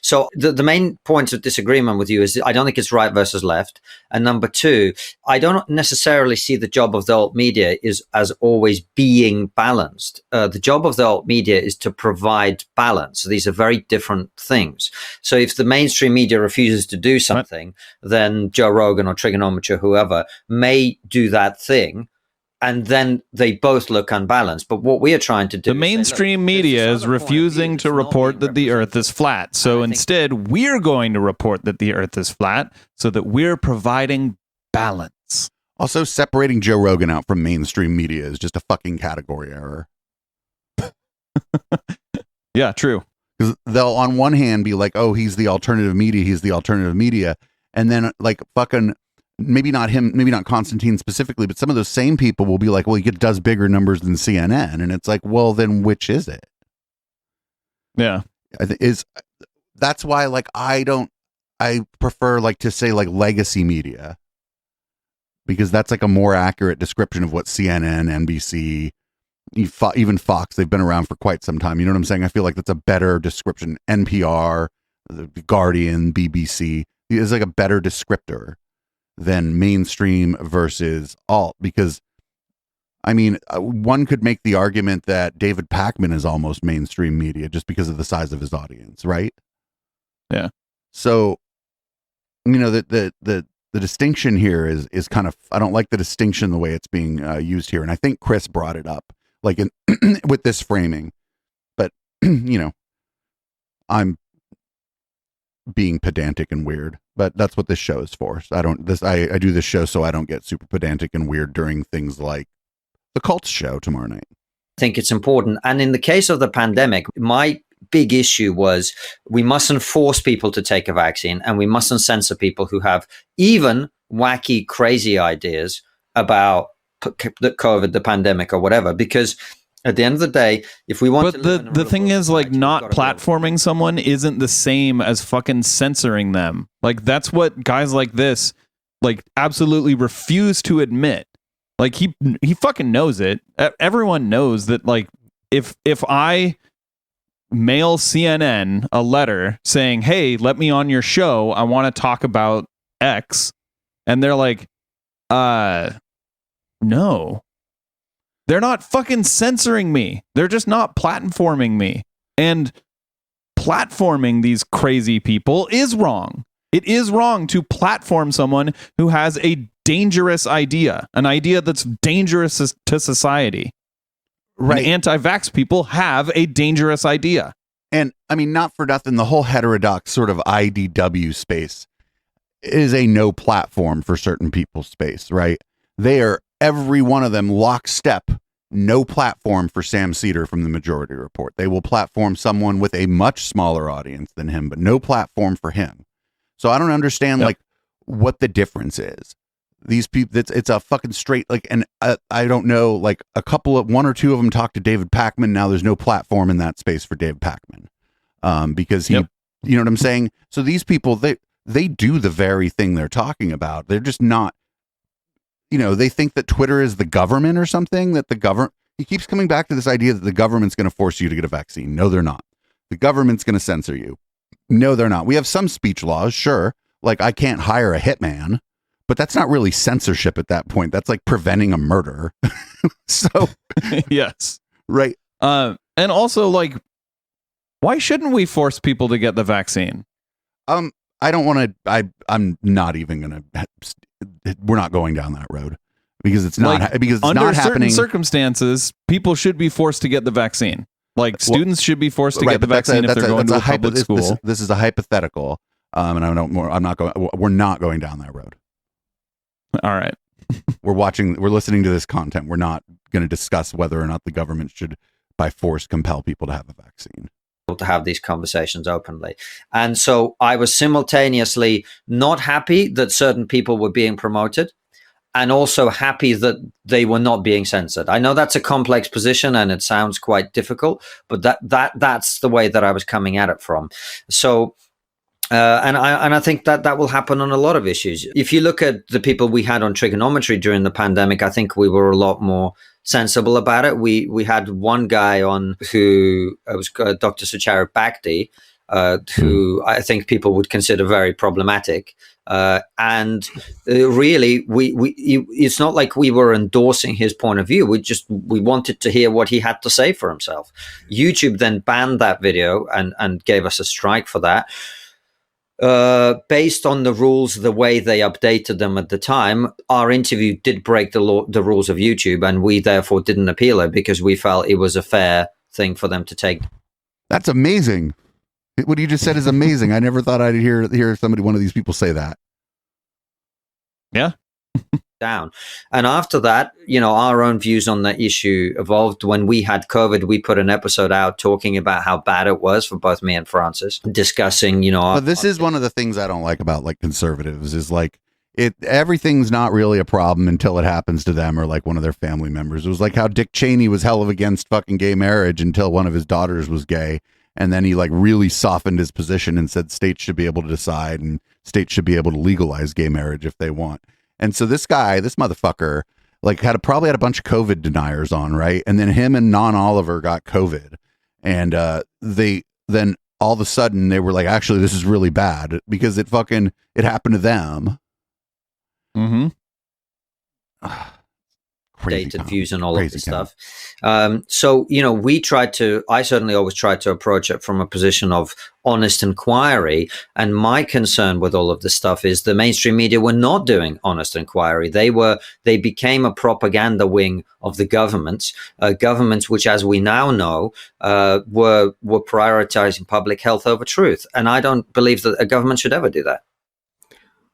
So the main points of disagreement with you is I don't think it's right versus left. And number two, I don't necessarily see the job of the alt media is as always being balanced. The job of the alt media is to provide balance. So these are very different things. So if the mainstream media refuses to do something, then Joe Rogan or Triggernometry or whoever may do that thing. And then they both look unbalanced. But what we are trying to do...
The mainstream media is refusing to report that the Earth is flat. So instead, we're going to report that the Earth is flat so that we're providing balance.
Also, separating Joe Rogan out from mainstream media is just a fucking category error.
Yeah, true.
Because they'll, on one hand, be like, oh, he's the alternative media. And then, like, fucking... Maybe not him, maybe not Konstantin specifically, but some of those same people will be like, well, he does bigger numbers than CNN. And it's like, well, then which is it?
Yeah.
That's why, like, I prefer like to say like legacy media, because that's like a more accurate description of what CNN, NBC, even Fox, they've been around for quite some time. You know what I'm saying? I feel like that's a better description. NPR, The Guardian, BBC is like a better descriptor than mainstream versus alt, because I mean, one could make the argument that David Pakman is almost mainstream media just because of the size of his audience, right?
Yeah.
So, you know, the distinction here is kind of, I don't like the distinction the way it's being used here, and I think Chris brought it up, like in with this framing, but you know, I'm being pedantic and weird, but that's what this show is for. So I do this show so I don't get super pedantic and weird during things like the Cults show tomorrow night.
I think it's important. And in the case of the pandemic, my big issue was we mustn't force people to take a vaccine, and we mustn't censor people who have even wacky, crazy ideas about the COVID, the pandemic, or whatever. Because at the end of the day, if we want
but the thing is, like, not platforming someone isn't the same as fucking censoring them. Like, that's what guys like this, like, absolutely refuse to admit. Like, he fucking knows it. Everyone knows that, like, if I mail CNN a letter saying, hey, let me on your show, I want to talk about X, and they're like, no. They're not fucking censoring me. They're just not platforming me. And platforming these crazy people is wrong. It is wrong to platform someone who has a dangerous idea, an idea that's dangerous to society. Right. And anti-vax people have a dangerous idea.
And I mean, not for nothing, the whole heterodox sort of IDW space is a no platform for certain people's space, right? They are, every one of them, lockstep, no platform for Sam Cedar from the Majority Report. They will platform someone with a much smaller audience than him, but no platform for him. So I don't understand, like, what the difference is. These people, it's a fucking straight, like, and I don't know, like, one or two of them talked to David Pakman. Now there's no platform in that space for David Pakman, because he, you know what I'm saying? So these people, they do the very thing they're talking about. They're just not, you know, they think that Twitter is the government or something, that the government, he keeps coming back to this idea that the government's going to force you to get a vaccine. No, they're not. The government's going to censor you. No, they're not. We have some speech laws, sure. Like, I can't hire a hitman, but that's not really censorship at that point. That's like preventing a murder. So,
yes.
Right.
And also, like, why shouldn't we force people to get the vaccine?
I don't want to, I'm not even going to, we're not going down that road because it's not,
like,
because it's
under
not
certain
happening.
Circumstances, people should be forced to get the vaccine. Like, students should be forced to get the vaccine if they're going to a public school.
This is a hypothetical. And we're not going down that road.
All right.
We're listening to this content. We're not going to discuss whether or not the government should by force compel people to have a vaccine.
To have these conversations openly. And so I was simultaneously not happy that certain people were being promoted and also happy that they were not being censored. I know that's a complex position and it sounds quite difficult, but that's the way that I was coming at it from. So and I think that will happen on a lot of issues. If you look at the people we had on Triggernometry during the pandemic, I think we were a lot more sensible about it. We had one guy on who was Dr. Sucharit Bhakdi, who I think people would consider very problematic. And really, it's not like we were endorsing his point of view. We wanted to hear what he had to say for himself. YouTube then banned that video and gave us a strike for that. Based on the rules, the way they updated them at the time, our interview did break the rules of YouTube, and we therefore didn't appeal it because we felt it was a fair thing for them to take.
That's amazing. What you just said is amazing. I never thought I'd hear one of these people say that.
Yeah.
Down. And after that, our own views on the issue evolved. When we had COVID, we put an episode out talking about how bad it was for both me and Francis, discussing,
But this is one of the things I don't like about, like, conservatives is, like, everything's not really a problem until it happens to them or, like, one of their family members. It was like how Dick Cheney was hell of against fucking gay marriage until one of his daughters was gay. And then he, like, really softened his position and said states should be able to decide and states should be able to legalize gay marriage if they want. And so this motherfucker, like, probably had a bunch of COVID deniers on, right? And then him and Non Oliver got COVID. And then all of a sudden they were like, actually, this is really bad because it happened to them.
Mm-hmm. Dated views and all of this stuff. So, I certainly always tried to approach it from a position of honest inquiry. And my concern with all of this stuff is the mainstream media were not doing honest inquiry. They became a propaganda wing of the governments which, as we now know, were prioritizing public health over truth. And I don't believe that a government should ever do that.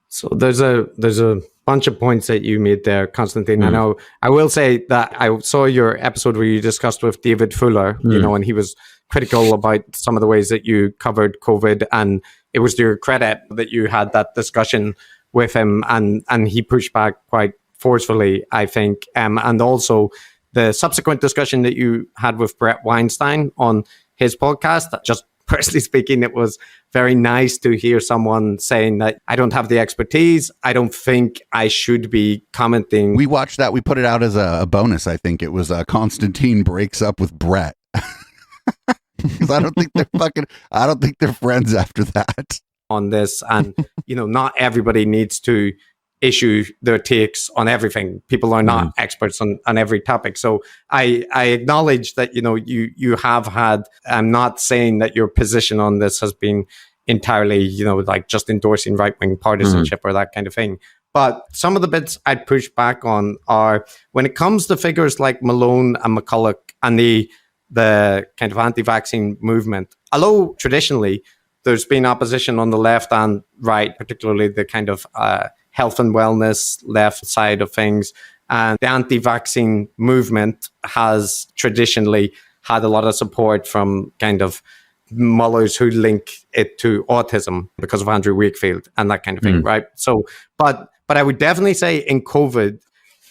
So there's a bunch of points that you made there, Konstantin. I know. I will say that I saw your episode where you discussed with David Fuller, and he was critical about some of the ways that you covered COVID, and it was to your credit that you had that discussion with him, and he pushed back quite forcefully, I think, and also the subsequent discussion that you had with Brett Weinstein on his podcast. Just personally speaking, it was very nice to hear someone saying that I don't have the expertise. I don't think I should be commenting.
We watched that. We put it out as a bonus. I think it was Konstantin breaks up with Brett. Because I don't think they're friends after that.
On this, and not everybody needs to issue their takes on everything. People are not experts on every topic. So I acknowledge that you have had. I'm not saying that your position on this has been entirely like just endorsing right-wing partisanship or that kind of thing. But some of the bits I'd push back on are when it comes to figures like Malone and McCulloch and the kind of anti-vaccine movement. Although traditionally there's been opposition on the left and right, particularly the kind of health and wellness left side of things. And the anti-vaccine movement has traditionally had a lot of support from kind of mullahs who link it to autism because of Andrew Wakefield and that kind of thing, right? So, but I would definitely say in COVID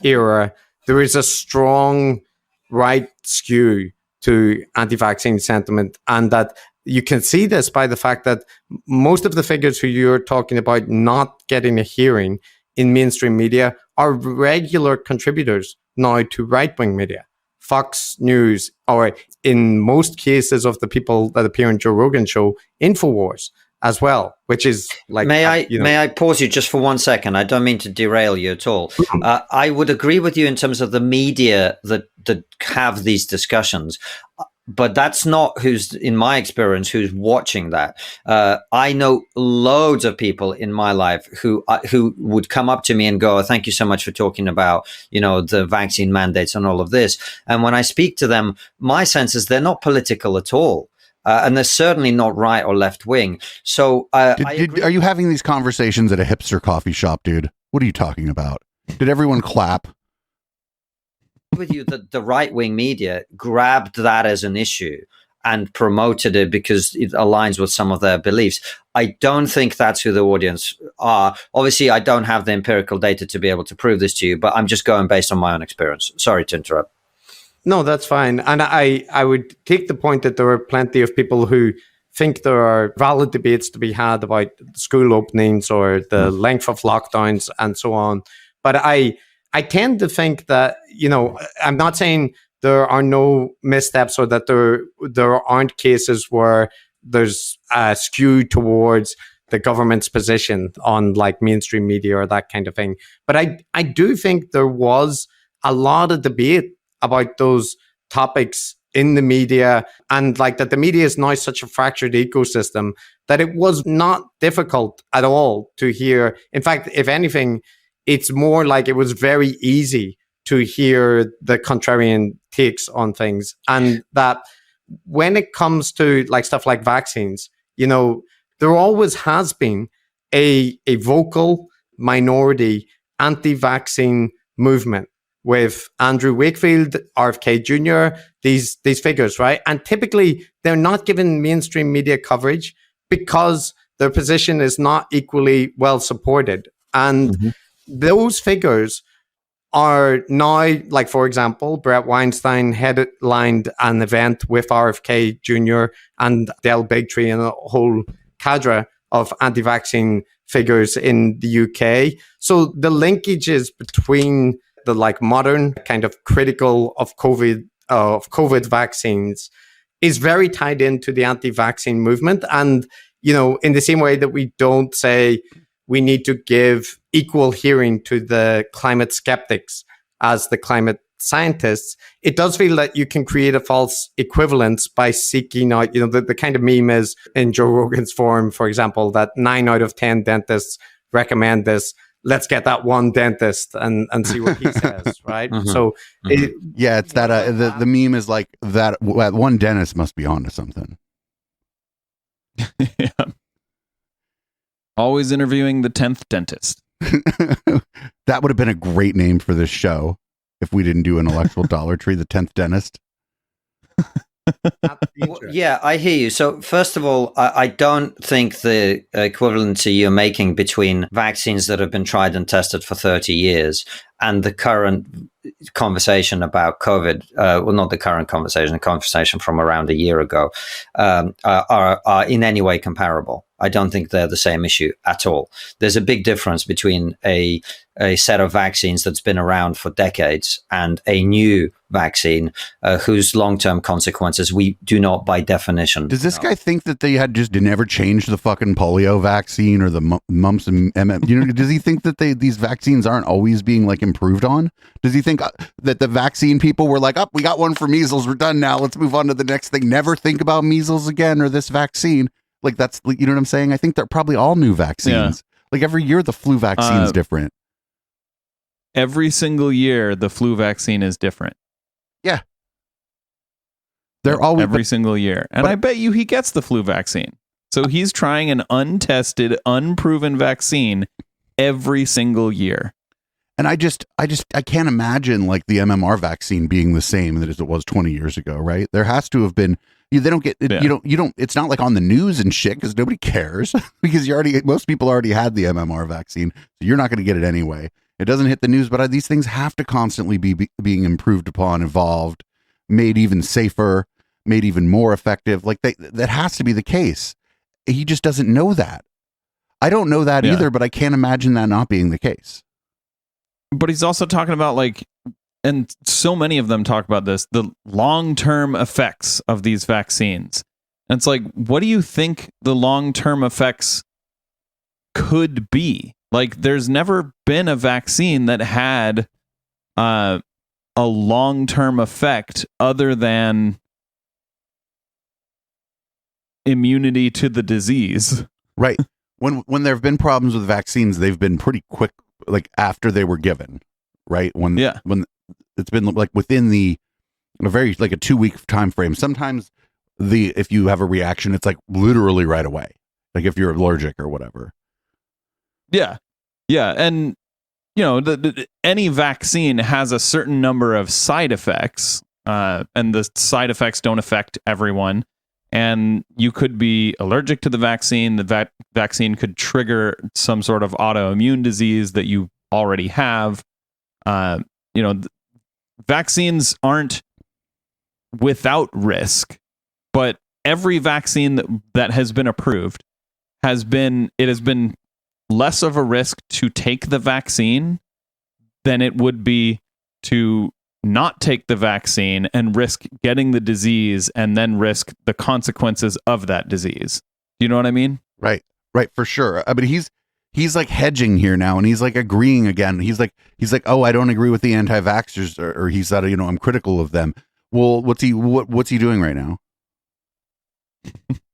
era, there is a strong right skew to anti-vaccine sentiment, and that you can see this by the fact that most of the figures who you're talking about not getting a hearing in mainstream media are regular contributors now to right-wing media. Fox News, or in most cases of the people that appear in Joe Rogan's show, InfoWars as well, which is like...
May I pause you just for 1 second? I don't mean to derail you at all. I would agree with you in terms of the media that have these discussions. But that's not in my experience, who's watching that. I know loads of people in my life who would come up to me and go, "Oh, thank you so much for talking about, the vaccine mandates and all of this." And when I speak to them, my sense is they're not political at all. And they're certainly not right or left wing. So are
you having these conversations at a hipster coffee shop, dude? What are you talking about? Did everyone clap?
With you that the right-wing media grabbed that as an issue and promoted it because it aligns with some of their beliefs. I don't think that's who the audience are. Obviously, I don't have the empirical data to be able to prove this to you, but I'm just going based on my own experience. Sorry to interrupt.
No, that's fine. And I would take the point that there are plenty of people who think there are valid debates to be had about school openings or the length of lockdowns and so on. But I tend to think that, I'm not saying there are no missteps or that there aren't cases where there's a skew towards the government's position on like mainstream media or that kind of thing. But I do think there was a lot of debate about those topics in the media, and like that the media is now such a fractured ecosystem that it was not difficult at all to hear. In fact, if anything, it's more like it was very easy to hear the contrarian takes on things. And that when it comes to like stuff like vaccines, there always has been a vocal minority anti-vaccine movement with Andrew Wakefield, RFK Jr., these figures, right? And typically they're not given mainstream media coverage because their position is not equally well supported. And those figures are now, like, for example, Brett Weinstein headlined an event with RFK Jr. and Del Bigtree and a whole cadre of anti-vaccine figures in the UK. So the linkages between the like modern kind of critical of COVID vaccines is very tied into the anti-vaccine movement. And, in the same way that we don't say we need to give equal hearing to the climate skeptics as the climate scientists, it does feel that you can create a false equivalence by seeking out, the kind of meme is in Joe Rogan's forum, for example, that 9 out of 10 dentists recommend this. Let's get that one dentist and see what he says, right? So,
it's that the meme is like that one dentist must be onto something.
Yeah. Always interviewing the 10th dentist.
That would have been a great name for this show if we didn't do intellectual Dollar Tree, the 10th dentist.
Yeah, I hear you. So first of all, I don't think the equivalency you're making between vaccines that have been tried and tested for 30 years and the current conversation about COVID, well, not the current conversation, the conversation from around a year ago, are in any way comparable. I don't think they're the same issue at all. There's a big difference between a set of vaccines that's been around for decades and a new vaccine whose long-term consequences we do not, by definition.
Does this guy think that they had just never changed the fucking polio vaccine or the mumps and does he think that these vaccines aren't always being like improved on? Does he think that the vaccine people were like, we got one for measles, we're done now, let's move on to the next thing, never think about measles again or this vaccine? Like, that's, you know what I'm saying? I think they're probably all new vaccines. Yeah. Like every year the flu vaccine is different.
Every single year the flu vaccine is different.
Yeah. They're always
every single year. And I bet you he gets the flu vaccine. So he's trying an untested, unproven vaccine every single year.
And I can't imagine like the MMR vaccine being the same as it was 20 years ago, right? There has to have been. They don't get it, yeah. You don't. It's not like on the news and shit because nobody cares because most people already had the MMR vaccine, so you're not going to get it anyway. It doesn't hit the news, but these things have to constantly be being improved upon, evolved, made even safer, made even more effective. Like that has to be the case. He just doesn't know that. I don't know that either, but I can't imagine that not being the case.
But he's also talking about and so many of them talk about this, the long-term effects of these vaccines. And it's like, what do you think the long-term effects could be? Like, there's never been a vaccine that had a long-term effect other than immunity to the disease.
Right. When there have been problems with vaccines, they've been pretty quick, like after they were given, right? When it's been like within a 2-week time frame. Sometimes if you have a reaction, it's like literally right away. Like if you're allergic or whatever.
Yeah. Yeah. And any vaccine has a certain number of side effects, and the side effects don't affect everyone. And you could be allergic to the vaccine. The vaccine could trigger some sort of autoimmune disease that you already have. Vaccines aren't without risk, but every vaccine that has been approved has been less of a risk to take the vaccine than it would be to not take the vaccine and risk getting the disease and then risk the consequences of that disease. Do you know what I mean?
Right, for sure. But he's like hedging here now, and he's like agreeing again. He's like, oh, I don't agree with the anti-vaxxers, or he said, I'm critical of them. Well, what's he doing right now?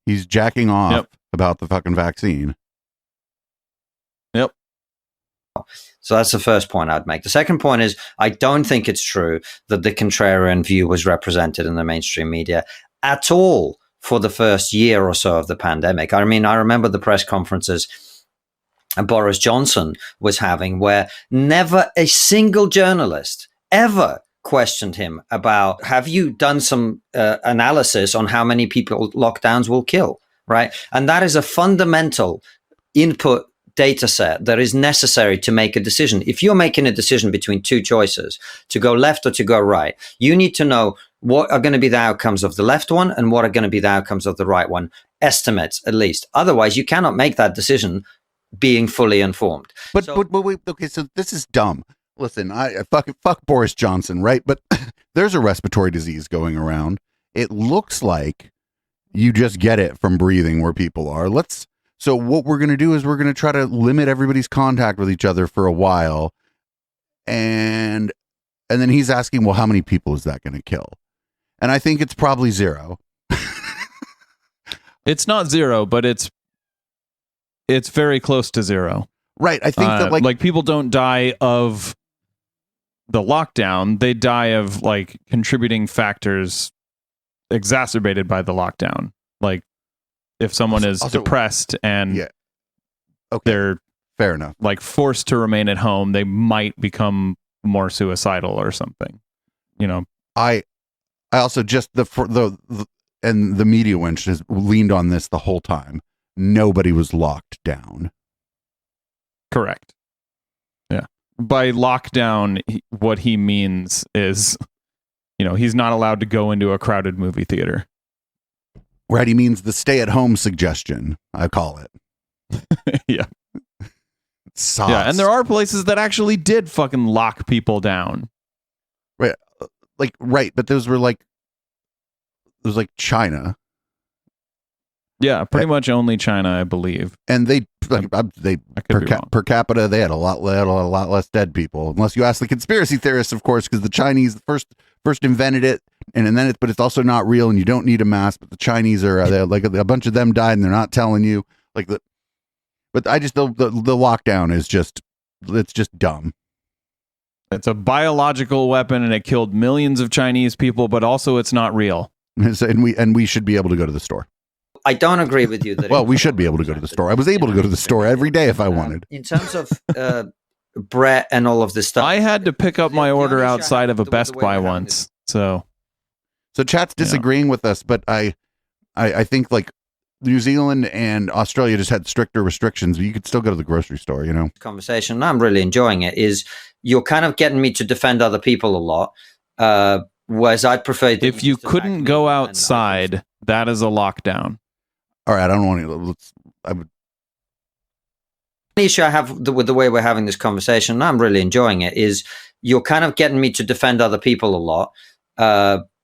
He's jacking off about the fucking vaccine.
Yep.
So that's the first point I'd make. The second point is, I don't think it's true that the contrarian view was represented in the mainstream media at all for the first year or so of the pandemic. I mean, I remember the press conferences Boris Johnson was having where never a single journalist ever questioned him about, have you done some analysis on how many people lockdowns will kill, right? And that is a fundamental input data set that is necessary to make a decision. If you're making a decision between two choices, to go left or to go right, you need to know what are going to be the outcomes of the left one and what are going to be the outcomes of the right one, estimates at least. Otherwise, you cannot make that decision being fully informed.
But wait, okay, so this is dumb. Listen, I fuck Boris Johnson, right? But there's a respiratory disease going around. It looks like you just get it from breathing where people are. So what we're going to do is we're going to try to limit everybody's contact with each other for a while. And then he's asking, well, how many people is that going to kill? And I think it's probably 0.
It's not 0, but it's very close to 0.
Right. I think that like
people don't die of the lockdown. They die of like contributing factors exacerbated by the lockdown. Like if someone is depressed and they're
fair enough,
like forced to remain at home, they might become more suicidal or something.
I also just and the media wench has leaned on this the whole time. Nobody was locked down.
Correct. Yeah. By lockdown, what he means is, he's not allowed to go into a crowded movie theater.
Right. He means the stay-at-home suggestion, I call it.
Yeah.
Sauce.
Yeah. And there are places that actually did fucking lock people down.
Right. Right. But those were like China.
Yeah. Pretty much only China, I believe.
And they per capita, they had a lot less dead people, unless you ask the conspiracy theorists, of course, because the Chinese first invented it, but it's also not real, and you don't need a mask. But the Chinese are like a bunch of them died, and they're not telling you But I just the lockdown is it's just dumb.
It's a biological weapon, and it killed millions of Chinese people, but also it's not real.
And we should be able to go to the store.
I don't agree with you.
Well, we should be able to go to the store. I was able to go to the store every day if I wanted.
In terms of Brett and all of this stuff,
I had to pick up my order outside of a Best Buy once. So
chat's disagreeing with us, but I think like New Zealand and Australia just had stricter restrictions, but you could still go to the grocery store,
Conversation, and I'm really enjoying it, is you're kind of getting me to defend other people a lot, whereas I'd prefer...
If you couldn't go outside, that is a lockdown.
All right, I don't want to...
The issue I have with the way we're having this conversation, and I'm really enjoying it, is you're kind of getting me to defend other people a lot,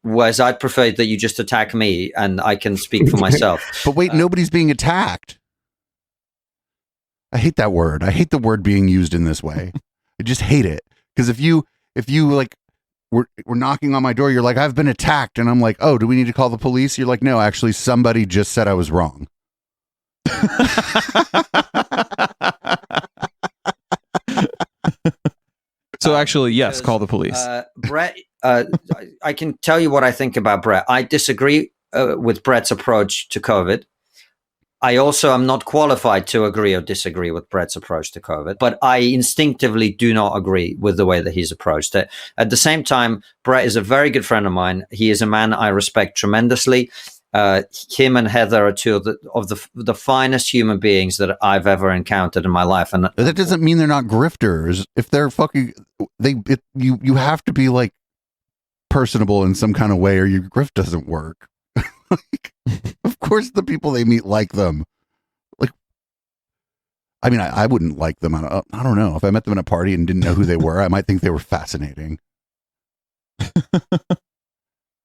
whereas I'd prefer that you just attack me and I can speak for myself.
But wait, nobody's being attacked. I hate that word. I hate the word being used in this way. I just hate it. Because if you like we're knocking on my door, you're like, I've been attacked, and I'm like, oh, do we need to call the police? You're like, no, actually somebody just said I was wrong.
So actually, yes, call the police.
Brett, I can tell you what I think about Brett. I disagree with Brett's approach to COVID. I also am not qualified to agree or disagree with Brett's approach to COVID, but I instinctively do not agree with the way that he's approached it. At the same time, Brett is a very good friend of mine. He is a man I respect tremendously. Him and Heather are two of the finest human beings that I've ever encountered in my life. And
that doesn't mean they're not grifters. If they're fucking, you have to be like personable in some kind of way, or your grift doesn't work. Of course, the people they meet like them. Like, I mean, I wouldn't like them. I don't know. If I met them in a party and didn't know who they were, I might think they were fascinating.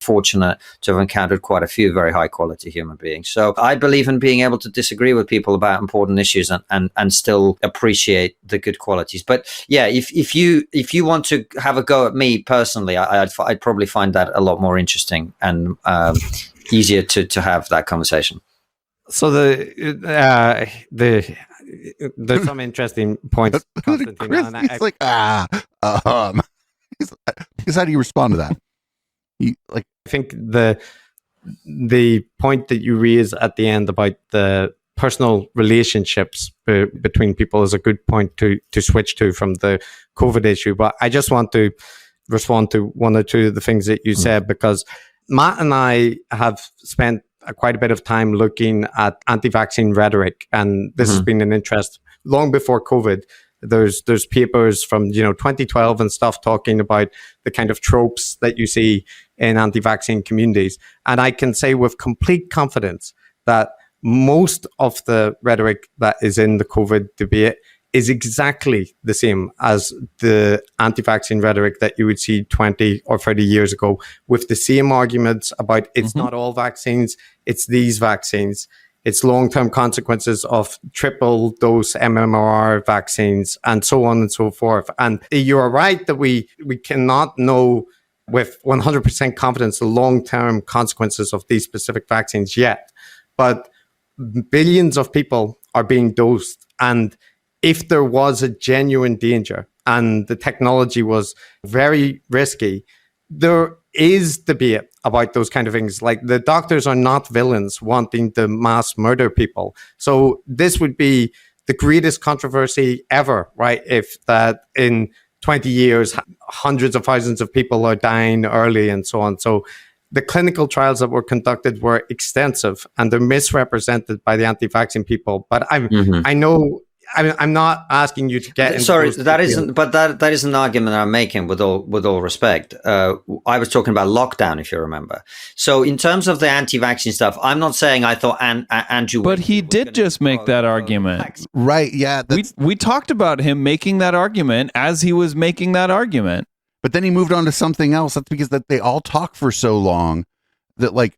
Fortunate to have encountered quite a few very high quality human beings. So I believe in being able to disagree with people about important issues and still appreciate the good qualities. But yeah, if you want to have a go at me personally, I'd probably find that a lot more interesting and easier to have that conversation.
So there's some interesting points, Konstantin.
He's like, how do you respond to that?
I think the point that you raise at the end about the personal relationships between people is a good point to switch to from the COVID issue. But I just want to respond to one or two of the things that you said, because Matt and I have spent quite a bit of time looking at anti-vaccine rhetoric, and this has been an interest long before COVID. There's papers from 2012 and stuff talking about the kind of tropes that you see in anti-vaccine communities, and I can say with complete confidence that most of the rhetoric that is in the COVID debate is exactly the same as the anti-vaccine rhetoric that you would see 20 or 30 years ago, with the same arguments about it's not all vaccines, it's these vaccines. It's long-term consequences of triple dose MMR vaccines and so on and so forth. And you're right that we cannot know with 100% confidence the long-term consequences of these specific vaccines yet. But billions of people are being dosed. And if there was a genuine danger and the technology was very risky, there is debate about those kind of things. Like, the doctors are not villains wanting to mass murder people. So this would be the greatest controversy ever, right? If that in 20 years, hundreds of thousands of people are dying early and so on. So the clinical trials that were conducted were extensive and they're misrepresented by the anti-vaccine people. But I know, I'm not asking you to get into
sorry,
those
that
details.
isn't, but that is an argument I'm making with all respect. I was talking about lockdown, if you remember. So in terms of the anti-vaccine stuff, I'm not saying I thought Andrew.
But he did just make that argument.
Right. Yeah.
We talked about him making that argument as he was making that argument.
But then he moved on to something else. That's because that they all talk for so long that like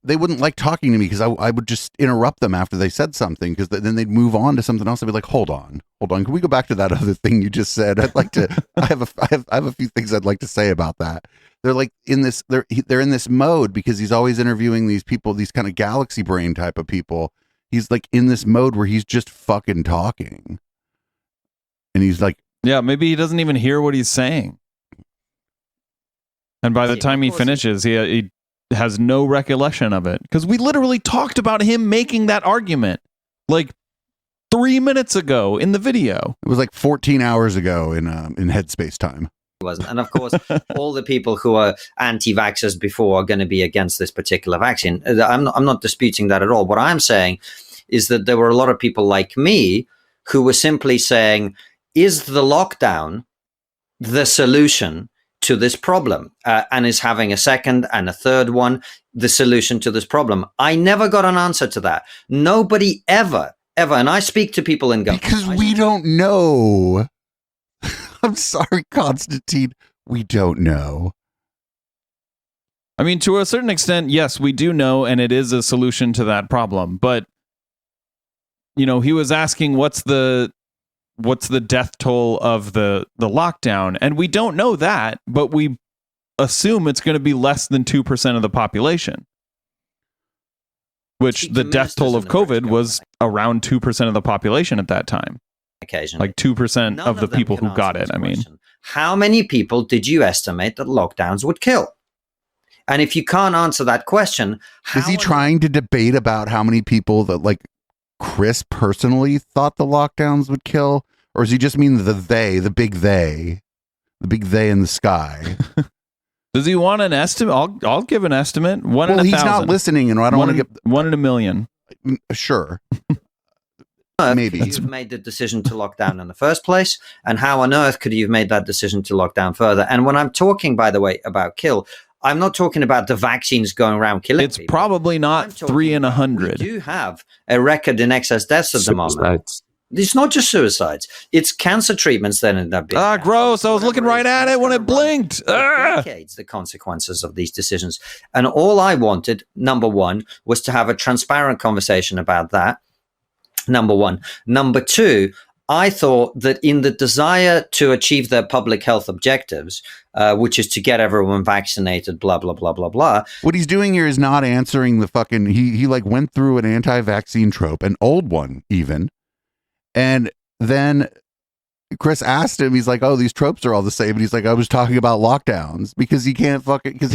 they wouldn't like talking to me because I would just interrupt them after they said something because then they'd move on to something else. I'd be like, hold on. Can we go back to that other thing you just said? I'd like to, I have a few things I'd like to say about that. They're like in this, they're in this mode because he's always interviewing these people, these kind of galaxy brain type of people. He's like in this mode where he's just fucking talking. And he's like,
yeah, maybe he doesn't even hear what he's saying. And by the time he finishes, he has no recollection of it. Because we literally talked about him making that argument like 3 minutes ago in the video.
It was like 14 hours ago in Headspace time.
Wasn't. And of course, all the people who are anti-vaxxers before are going to be against this particular vaccine. I'm not disputing that at all. What I'm saying is that there were a lot of people like me who were simply saying, is the lockdown the solution to this problem? And is having a second and a third one the solution to this problem? I never got an answer to that. Nobody ever, and I speak to people in government.
Because we don't know. I'm sorry, Konstantin. We don't know.
I mean, to a certain extent, yes, we do know, and it is a solution to that problem. But, you know, he was asking what's the death toll of the lockdown, and we don't know that, but we assume it's going to be less than 2% of the population, which the death toll of COVID was around 2% of the population at that time.
Occasionally.
Like 2% of the people who got it. I mean,
how many people did you estimate that lockdowns would kill? And if you can't answer that question,
is he trying to debate about how many people that like Chris personally thought the lockdowns would kill? Or does he just mean the big they in the sky?
Does he want an estimate? I'll give an estimate. One in 1,000.
He's not listening, and I don't want to get
1 in a million.
Sure. Maybe
you've made the decision to lock down in the first place, and how on earth could you have made that decision to lock down further? And when I'm talking, by the way, about kill, I'm not talking about the vaccines going around killing
it's
people.
Probably not 3 in 100.
We do have a record in excess deaths at the moment. It's not just suicides. It's cancer treatments that end up being
gross. I was looking right at it when it blinked.
Decades, the consequences of these decisions. And all I wanted, number one, was to have a transparent conversation about that. Number one. Number two, I thought that in the desire to achieve their public health objectives, which is to get everyone vaccinated, blah, blah, blah, blah, blah.
What he's doing here is not answering the fucking, he like went through an anti-vaccine trope, an old one even. And then Chris asked him, he's like, oh, these tropes are all the same. And he's like, I was talking about lockdowns because he can't fucking, because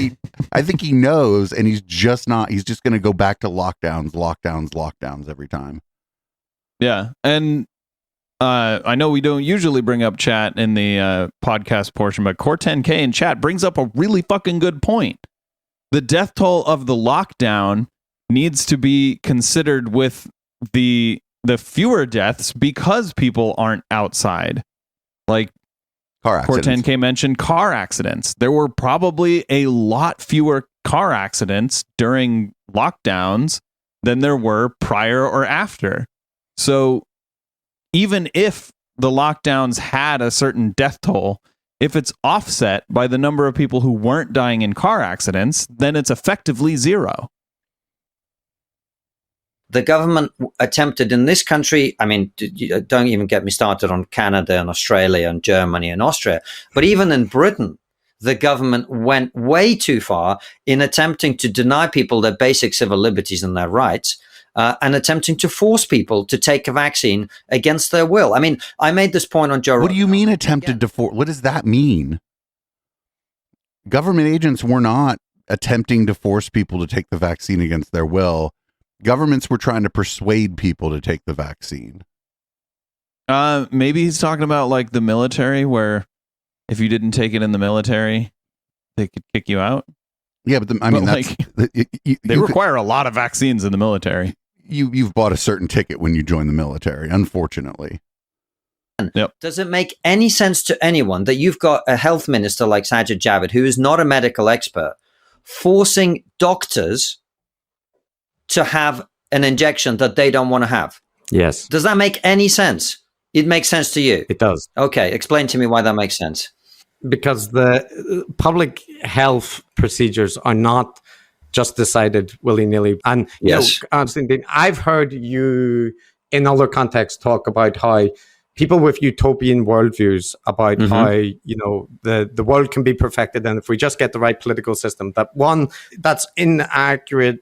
I think he knows, and he's just going to go back to lockdowns every time.
Yeah. And I know we don't usually bring up chat in the podcast portion, but Core10K in chat brings up a really fucking good point. The death toll of the lockdown needs to be considered with the fewer deaths because people aren't outside. Like
car accidents.
Core10K mentioned car accidents. There were probably a lot fewer car accidents during lockdowns than there were prior or after. So even if the lockdowns had a certain death toll, if it's offset by the number of people who weren't dying in car accidents, then it's effectively zero.
The government attempted in this country, I mean, don't even get me started on Canada and Australia and Germany and Austria, but even in Britain, the government went way too far in attempting to deny people their basic civil liberties and their rights. And attempting to force people to take a vaccine against their will. I mean, I made this point on Joe Rogan.
What do you mean attempted to force? What does that mean? Government agents were not attempting to force people to take the vaccine against their will. Governments were trying to persuade people to take the vaccine.
Maybe he's talking about like the military, where if you didn't take it in the military, they could kick you out.
Yeah, but
they require a lot of vaccines in the military.
You've bought a certain ticket when you join the military, unfortunately.
Yep.
Does it make any sense to anyone that you've got a health minister like Sajid Javid, who is not a medical expert, forcing doctors to have an injection that they don't want to have?
Yes.
Does that make any sense? It makes sense to you?
It does.
Okay, explain to me why that makes sense.
Because the public health procedures are not just decided willy-nilly. And,
yes.
Konstantin, I've heard you in other contexts talk about how people with utopian worldviews about how, the world can be perfected. And if we just get the right political system, that's inaccurate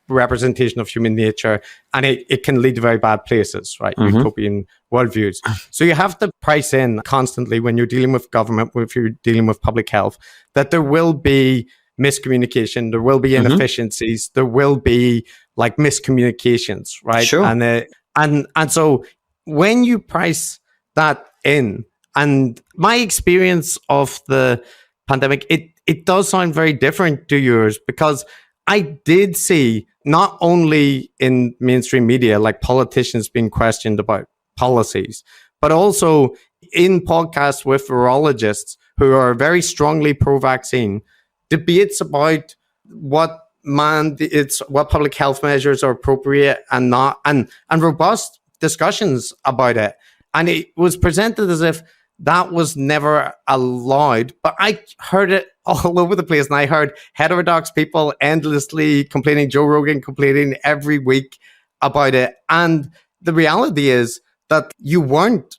representation of human nature, and it can lead to very bad places, right? Utopian worldviews. So you have to price in constantly when you're dealing with government, if you're dealing with public health, that there will be miscommunication, there will be inefficiencies, there will be like miscommunications, right?
Sure.
And so when you price that in, and my experience of the pandemic, it does sound very different to yours, because I did see not only in mainstream media, like politicians being questioned about policies, but also in podcasts with virologists who are very strongly pro-vaccine, debates about what public health measures are appropriate and not, and robust discussions about it. And it was presented as if that was never allowed, but I heard it all over the place. And I heard heterodox people endlessly complaining, Joe Rogan complaining every week about it. And the reality is that you weren't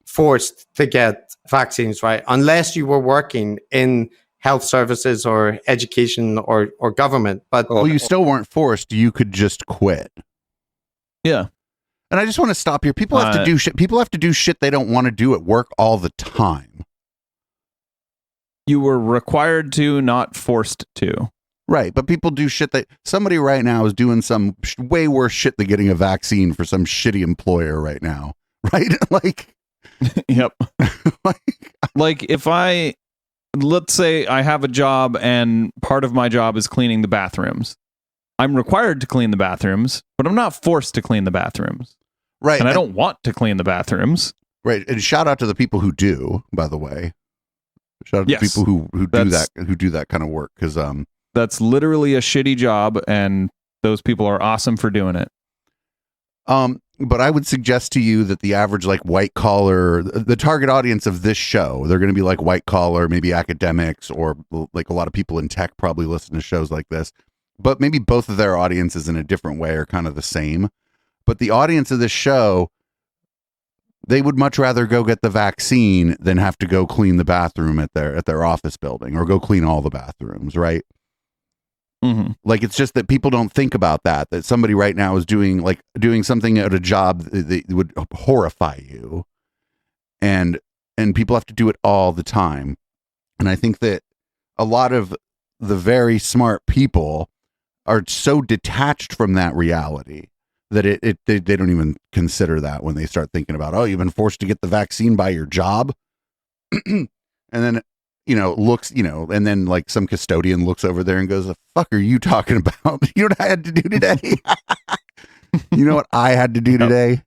forced to get vaccines, right? Unless you were working in health services or education or government. But
well, you still weren't forced. You could just quit.
Yeah.
And I just want to stop here. People have to do shit. People have to do shit they don't want to do at work all the time.
You were required to, not forced to.
Right. But people do shit that somebody right now is doing some way worse shit than getting a vaccine for some shitty employer right now. Right. Like,
yep. Like if let's say I have a job and part of my job is cleaning the bathrooms. I'm required to clean the bathrooms, but I'm not forced to clean the bathrooms.
Right.
And I don't want to clean the bathrooms.
Right. And shout out to the people who do, by the way. Shout out to people who do that kind of work, because
that's literally a shitty job, and those people are awesome for doing it.
But I would suggest to you that the average like white collar, the target audience of this show, they're going to be like white collar, maybe academics, or like a lot of people in tech probably listen to shows like this. But maybe both of their audiences in a different way are kind of the same. But the audience of this show, they would much rather go get the vaccine than have to go clean the bathroom at their office building, or go clean all the bathrooms, right?
Mm-hmm.
Like, it's just that people don't think about that somebody right now is doing something at a job that would horrify you, and people have to do it all the time. And I think that a lot of the very smart people are so detached from that reality that they don't even consider that when they start thinking about, oh, you've been forced to get the vaccine by your job. And then, and then like some custodian looks over there and goes, the fuck are you talking about? You know what I had to do today? You know what I had to do today?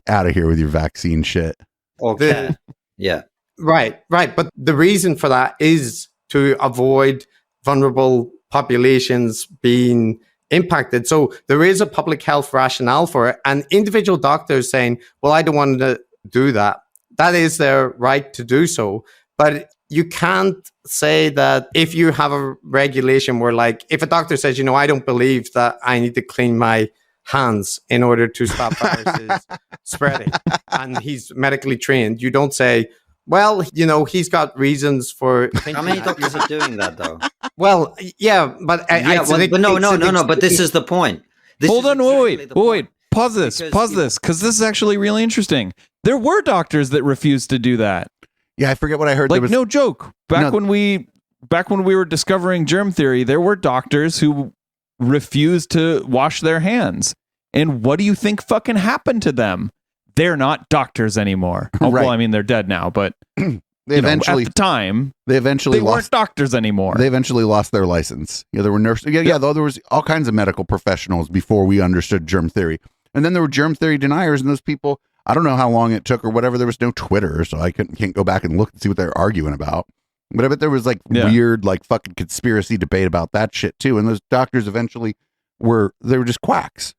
Out of here with your vaccine shit.
Okay. Yeah.
Right. But the reason for that is to avoid vulnerable populations being impacted. So there is a public health rationale for it, and individual doctors saying, well, I don't want to do that. That is their right to do so. But you can't say that if you have a regulation where, like, if a doctor says, I don't believe that I need to clean my hands in order to stop viruses spreading, and he's medically trained, you don't say, well, he's got reasons for thinking.
How many doctors are doing that, though?
Well, yeah, but
but this is the point.
Hold on, wait. Pause this, because this is actually really interesting. There were doctors that refused to do that.
Yeah, I forget what I heard.
Like, no joke. Back when we were discovering germ theory, there were doctors who refused to wash their hands. And what do you think fucking happened to them? they're not doctors anymore. Oh,
Right.
well, I mean, they're dead now, but
They
at
eventually
the time,
they eventually
weren't
lost
doctors anymore.
They eventually lost their license. Yeah, there were nurses. Yeah. Though there was all kinds of medical professionals before we understood germ theory, and then there were germ theory deniers, and those people. I don't know how long it took or whatever. There was no Twitter, so I can't go back and look and see what they're arguing about. But I bet there was like weird, like fucking conspiracy debate about that shit too. And those doctors eventually were just quacks.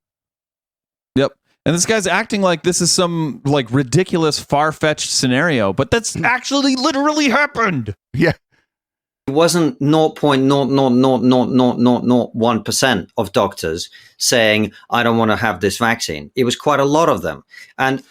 Yep. And this guy's acting like this is some like ridiculous, far-fetched scenario, but that's actually literally happened.
Yeah.
It wasn't 0.0000001% of doctors saying, I don't want to have this vaccine. It was quite a lot of them. And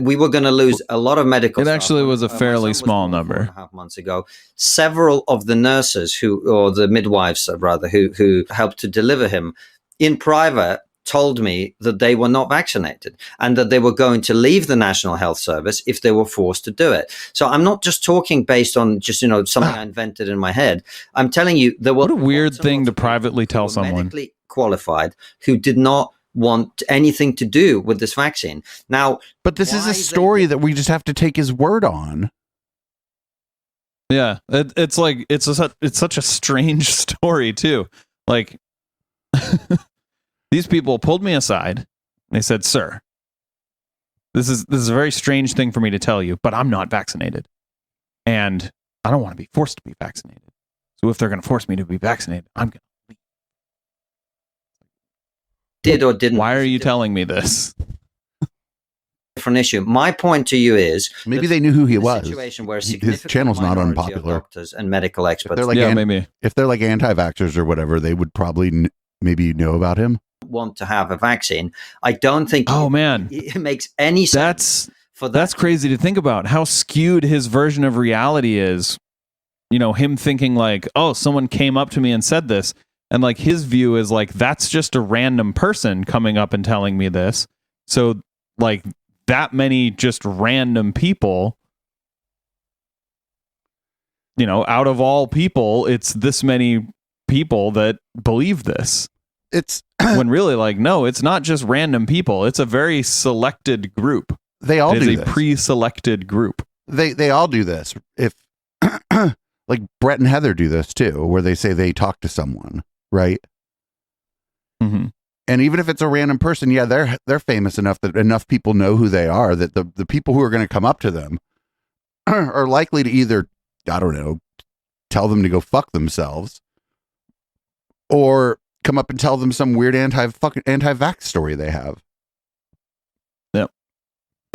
we were going to lose a lot of medical staff.
It actually was a fairly small number.
4.5 months ago, several of the nurses or the midwives rather, who helped to deliver him in private told me that they were not vaccinated and that they were going to leave the National Health Service if they were forced to do it. So I'm not just talking based on just, something I invented in my head. I'm telling you, there were
what a weird thing to privately tell someone.
Medically qualified who did not want anything to do with this vaccine. Now,
but this is a story that we just have to take his word on.
Yeah, it's like it's such a strange story too. Like these people pulled me aside and they said, "Sir, this is a very strange thing for me to tell you, but I'm not vaccinated. And I don't want to be forced to be vaccinated. So if they're going to force me to be vaccinated, I'm going to leave."
Did or didn't.
Why are you telling me this?
Different issue. My point to you is
maybe they knew who he was.
Situation where
his channel's not unpopular.
Doctors and medical experts.
Maybe
if they're like anti-vaxxers or whatever, they would probably maybe know about him.
Want to have a vaccine. I don't think it makes any sense.
That's crazy to think about how skewed his version of reality is. Him thinking like, oh, someone came up to me and said this. And like his view is like, that's just a random person coming up and telling me this. So like that many just random people, out of all people, it's this many people that believe this.
It's
when really like, no, it's not just random people. It's a very selected group.
They all do this.
It's a pre-selected group.
They all do this. If like Brett and Heather do this too, where they say they talk to someone, right?
Mm-hmm.
And even if it's a random person, they're famous enough that enough people know who they are, that the people who are going to come up to them are likely to either, I don't know, tell them to go fuck themselves, or come up and tell them some weird anti-vax story they have.
Yep.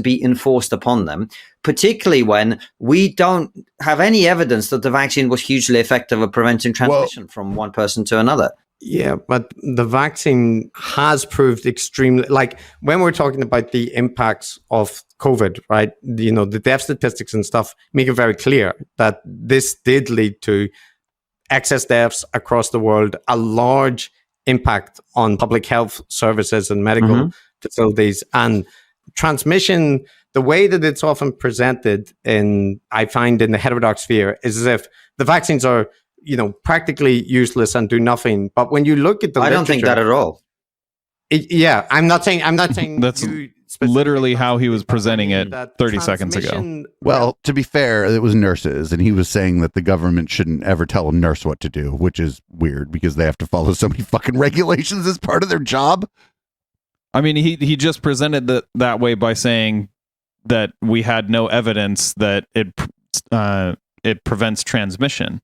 Be enforced upon them, particularly when we don't have any evidence that the vaccine was hugely effective at preventing transmission from one person to another.
Yeah, but the vaccine has proved extremely, like when we're talking about the impacts of COVID, right? The death statistics and stuff make it very clear that this did lead to excess deaths across the world, a large impact on public health services and medical facilities, and transmission. The way that it's often presented I find in the heterodox sphere is as if the vaccines are, practically useless and do nothing. But when you look at the
I don't think that at all.
I'm not saying
that's literally how he was presenting it 30 seconds ago.
Well, to be fair, it was nurses, and he was saying that the government shouldn't ever tell a nurse what to do, which is weird because they have to follow so many fucking regulations as part of their job.
I mean, he just presented that way by saying that we had no evidence that it prevents transmission.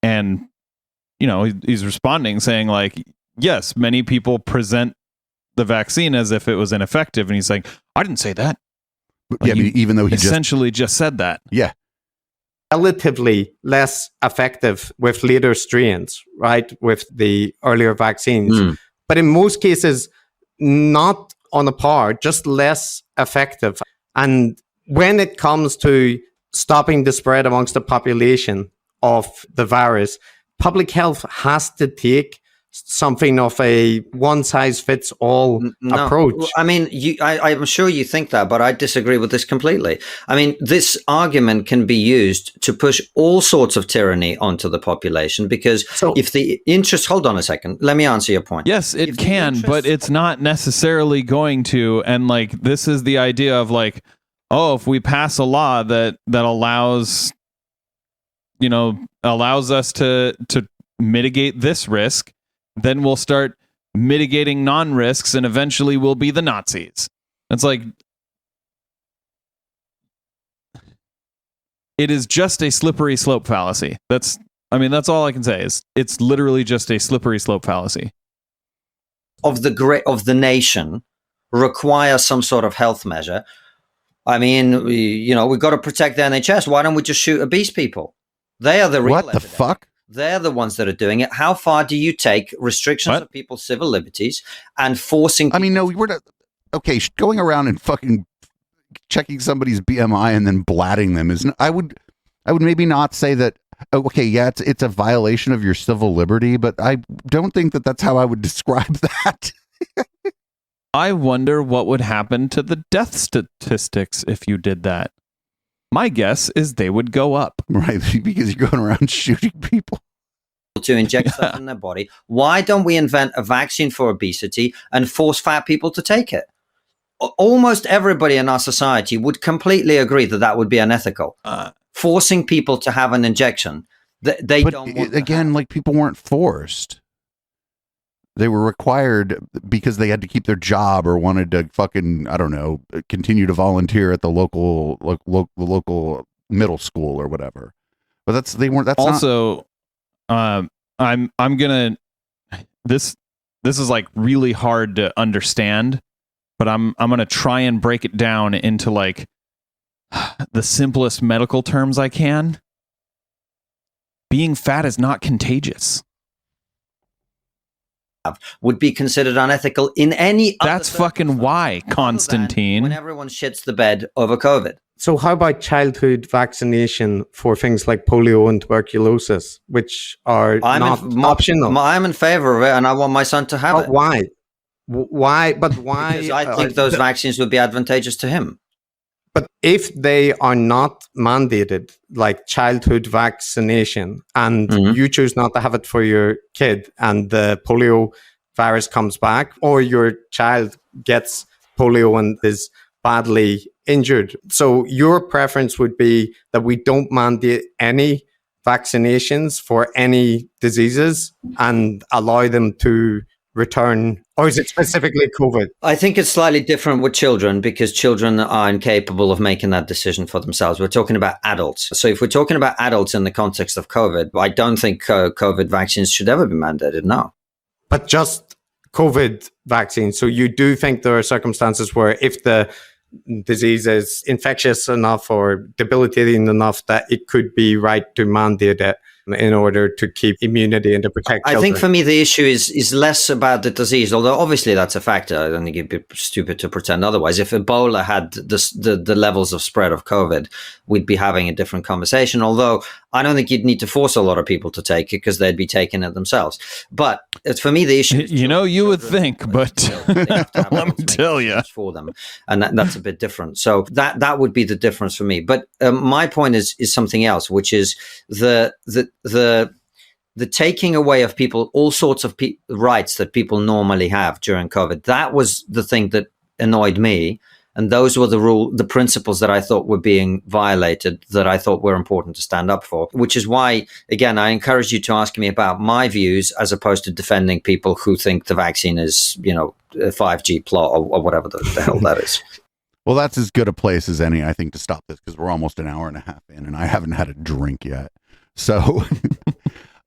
And, he's responding saying like, yes, many people present the vaccine as if it was ineffective. And he's like, I didn't say that.
Like, even though he
essentially just said that.
Yeah.
Relatively less effective with later strains, right? With the earlier vaccines. But in most cases, not on a par, just less effective. And when it comes to stopping the spread amongst the population of the virus, public health has to take something of a one-size-fits-all approach.
I mean, I'm sure you think that, but I disagree with this completely. I mean, this argument can be used to push all sorts of tyranny onto the population because if the interest... Hold on a second. Let me answer your point.
Yes, it can, but it's not necessarily going to. And like, this is the idea of like, oh, if we pass a law that allows, allows us to mitigate this risk, then we'll start mitigating non-risks and eventually we'll be the Nazis. It's like, it is just a slippery slope fallacy. That's all I can say is it's literally just a slippery slope fallacy.
Of the nation require some sort of health measure. I mean, we've got to protect the NHS. Why don't we just shoot obese people? They are the real
What the
epidemic.
fuck?
They're the ones that are doing it. How far do you take restrictions of people's civil liberties and forcing?
I mean, no, we're not. Okay, going around and fucking checking somebody's BMI and then blatting them isn't. I would maybe not say that. Okay, yeah, it's a violation of your civil liberty, but I don't think that that's how I would describe that.
I wonder what would happen to the death statistics if you did that. My guess is they would go up.
Right, because you're going around shooting people.
To inject stuff in their body. Why don't we invent a vaccine for obesity and force fat people to take it? Almost everybody in our society would completely agree that would be unethical. Forcing people to have an injection. They don't want
again, like people weren't forced. They were required because they had to keep their job or wanted to fucking, I don't know, continue to volunteer at the local middle school or whatever. But that's
also not... I'm gonna this is like really hard to understand, but I'm gonna try and break it down into like the simplest medical terms I can. Being fat is not contagious.
Would be considered unethical in any
That's fucking why, Konstantin.
When everyone shits the bed over COVID.
So how about childhood vaccination for things like polio and tuberculosis, which are not optional?
I'm in favor of it, and I want my son to have it.
Why? Why? But why?
Because I think those vaccines would be advantageous to him.
But if they are not mandated, like childhood vaccination, and you choose not to have it for your kid, and the polio virus comes back, or your child gets polio and is badly injured, so your preference would be that we don't mandate any vaccinations for any diseases and allow them to return, or is it specifically COVID?
I think it's slightly different with children because children are incapable of making that decision for themselves. We're talking about adults. So if we're talking about adults in the context of COVID, I don't think COVID vaccines should ever be mandated, no.
But just COVID vaccines. So you do think there are circumstances where if the disease is infectious enough or debilitating enough that it could be right to mandate it in order to keep immunity and to protect children?
I think for me the issue is less about the disease, although obviously that's a factor. I don't think it'd be stupid to pretend otherwise. If Ebola had the levels of spread of COVID, we'd be having a different conversation, although I don't think you'd need to force a lot of people to take it because they'd be taking it themselves. But it's, for me, the issue is...
you would think, but let me tell you.
For them, and that's a bit different. So that would be the difference for me. But my point is something else, which is the taking away of people all sorts of rights that people normally have during COVID. That was the thing that annoyed me, and those were the principles that I thought were being violated, that I thought were important to stand up for. Which is why, again, I encourage you to ask me about my views as opposed to defending people who think the vaccine is, a 5G plot or whatever the hell that is.
Well, that's as good a place as any, I think, to stop this, because we're almost an hour and a half in, and I haven't had a drink yet. So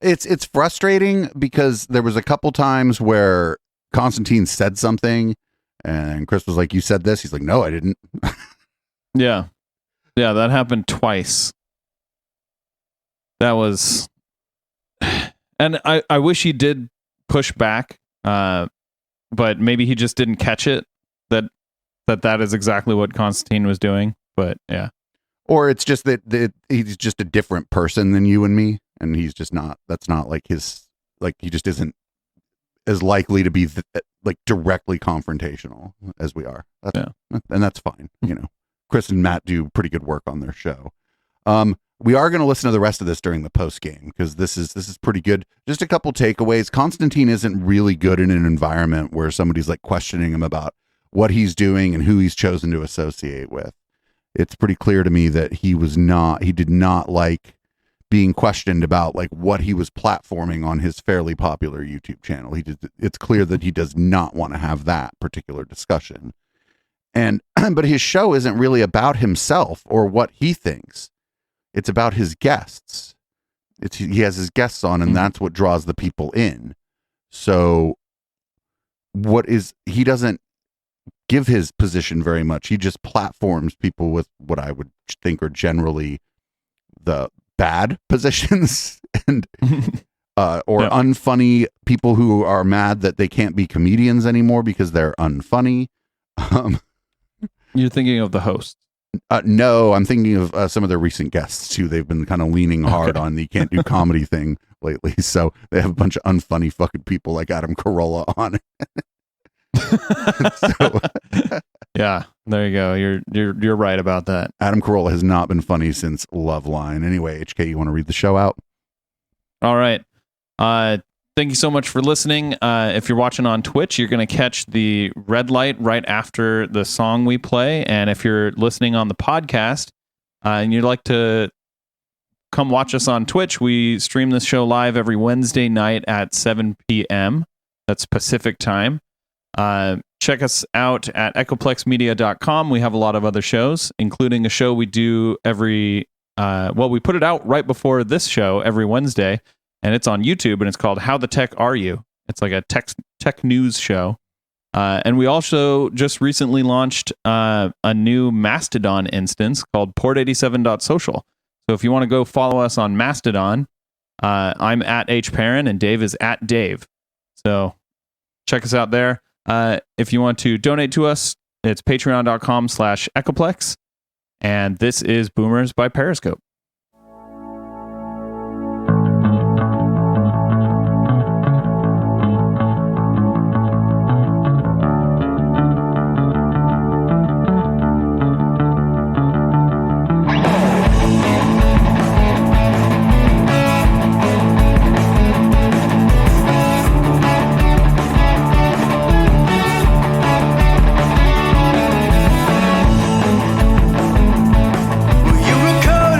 it's frustrating because there was a couple times where Konstantin said something, and Chris was like, "You said this." He's like, "No, I didn't."
Yeah, that happened twice. That was, and I wish he did push back, but maybe he just didn't catch it. That is exactly what Konstantin was doing. But yeah.
Or it's just that he's just a different person than you and me, and he's just not. That's not like his. Like he just isn't as likely to be like directly confrontational as we are. And that's fine. Chris and Matt do pretty good work on their show. We are going to listen to the rest of this during the post game because this is pretty good. Just a couple takeaways. Konstantin isn't really good in an environment where somebody's like questioning him about what he's doing and who he's chosen to associate with. It's pretty clear to me that he did not like being questioned about like what he was platforming on his fairly popular YouTube channel. It's clear that he does not want to have that particular discussion. But his show isn't really about himself or what he thinks. It's about his guests. He has his guests on, and that's what draws the people in. So he doesn't give his position very much. He just platforms people with what I would think are generally the bad positions and unfunny people who are mad that they can't be comedians anymore because they're unfunny.
You're thinking of the host.
No, I'm thinking of some of their recent guests who they've been kind of leaning hard on the can't do comedy thing lately. So they have a bunch of unfunny fucking people like Adam Carolla on.
Yeah, there you go. You're right about that.
Adam Carolla has not been funny since Loveline. Anyway, HK, you want to read the show out?
All right. Thank you so much for listening. If you're watching on Twitch, you're going to catch the red light right after the song we play. And if you're listening on the podcast and you'd like to come watch us on Twitch, we stream this show live every Wednesday night at 7 p.m. That's Pacific time. Check us out at echoplexmedia.com. We have a lot of other shows, including a show we do we put it out right before this show every Wednesday. And it's on YouTube, and it's called How the Tech Are You? It's like a tech news show. And we also just recently launched a new Mastodon instance called port87.social. So if you want to go follow us on Mastodon, I'm at HParron, and Dave is at Dave. So check us out there. If you want to donate to us, it's patreon.com/Echoplex. And this is Boomers by Periscope.
You recall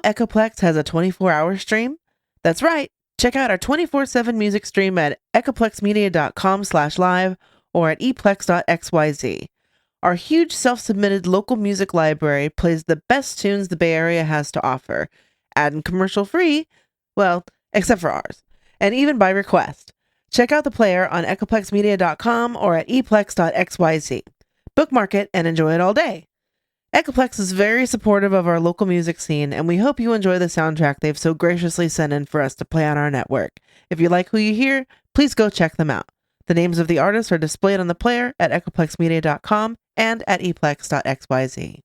Echoplex has a 24-hour stream? That's right. Check out our 24/7 music stream at echoplexmedia.com/live or at eplex.xyz. Our huge self-submitted local music library plays the best tunes the Bay Area has to offer, and commercial free, well, except for ours, and even by request. Check out the player on echoplexmedia.com or at eplex.xyz. Bookmark it and enjoy it all day. Echoplex is very supportive of our local music scene, and we hope you enjoy the soundtrack they've so graciously sent in for us to play on our network. If you like who you hear, please go check them out. The names of the artists are displayed on the player at echoplexmedia.com and at eplex.xyz.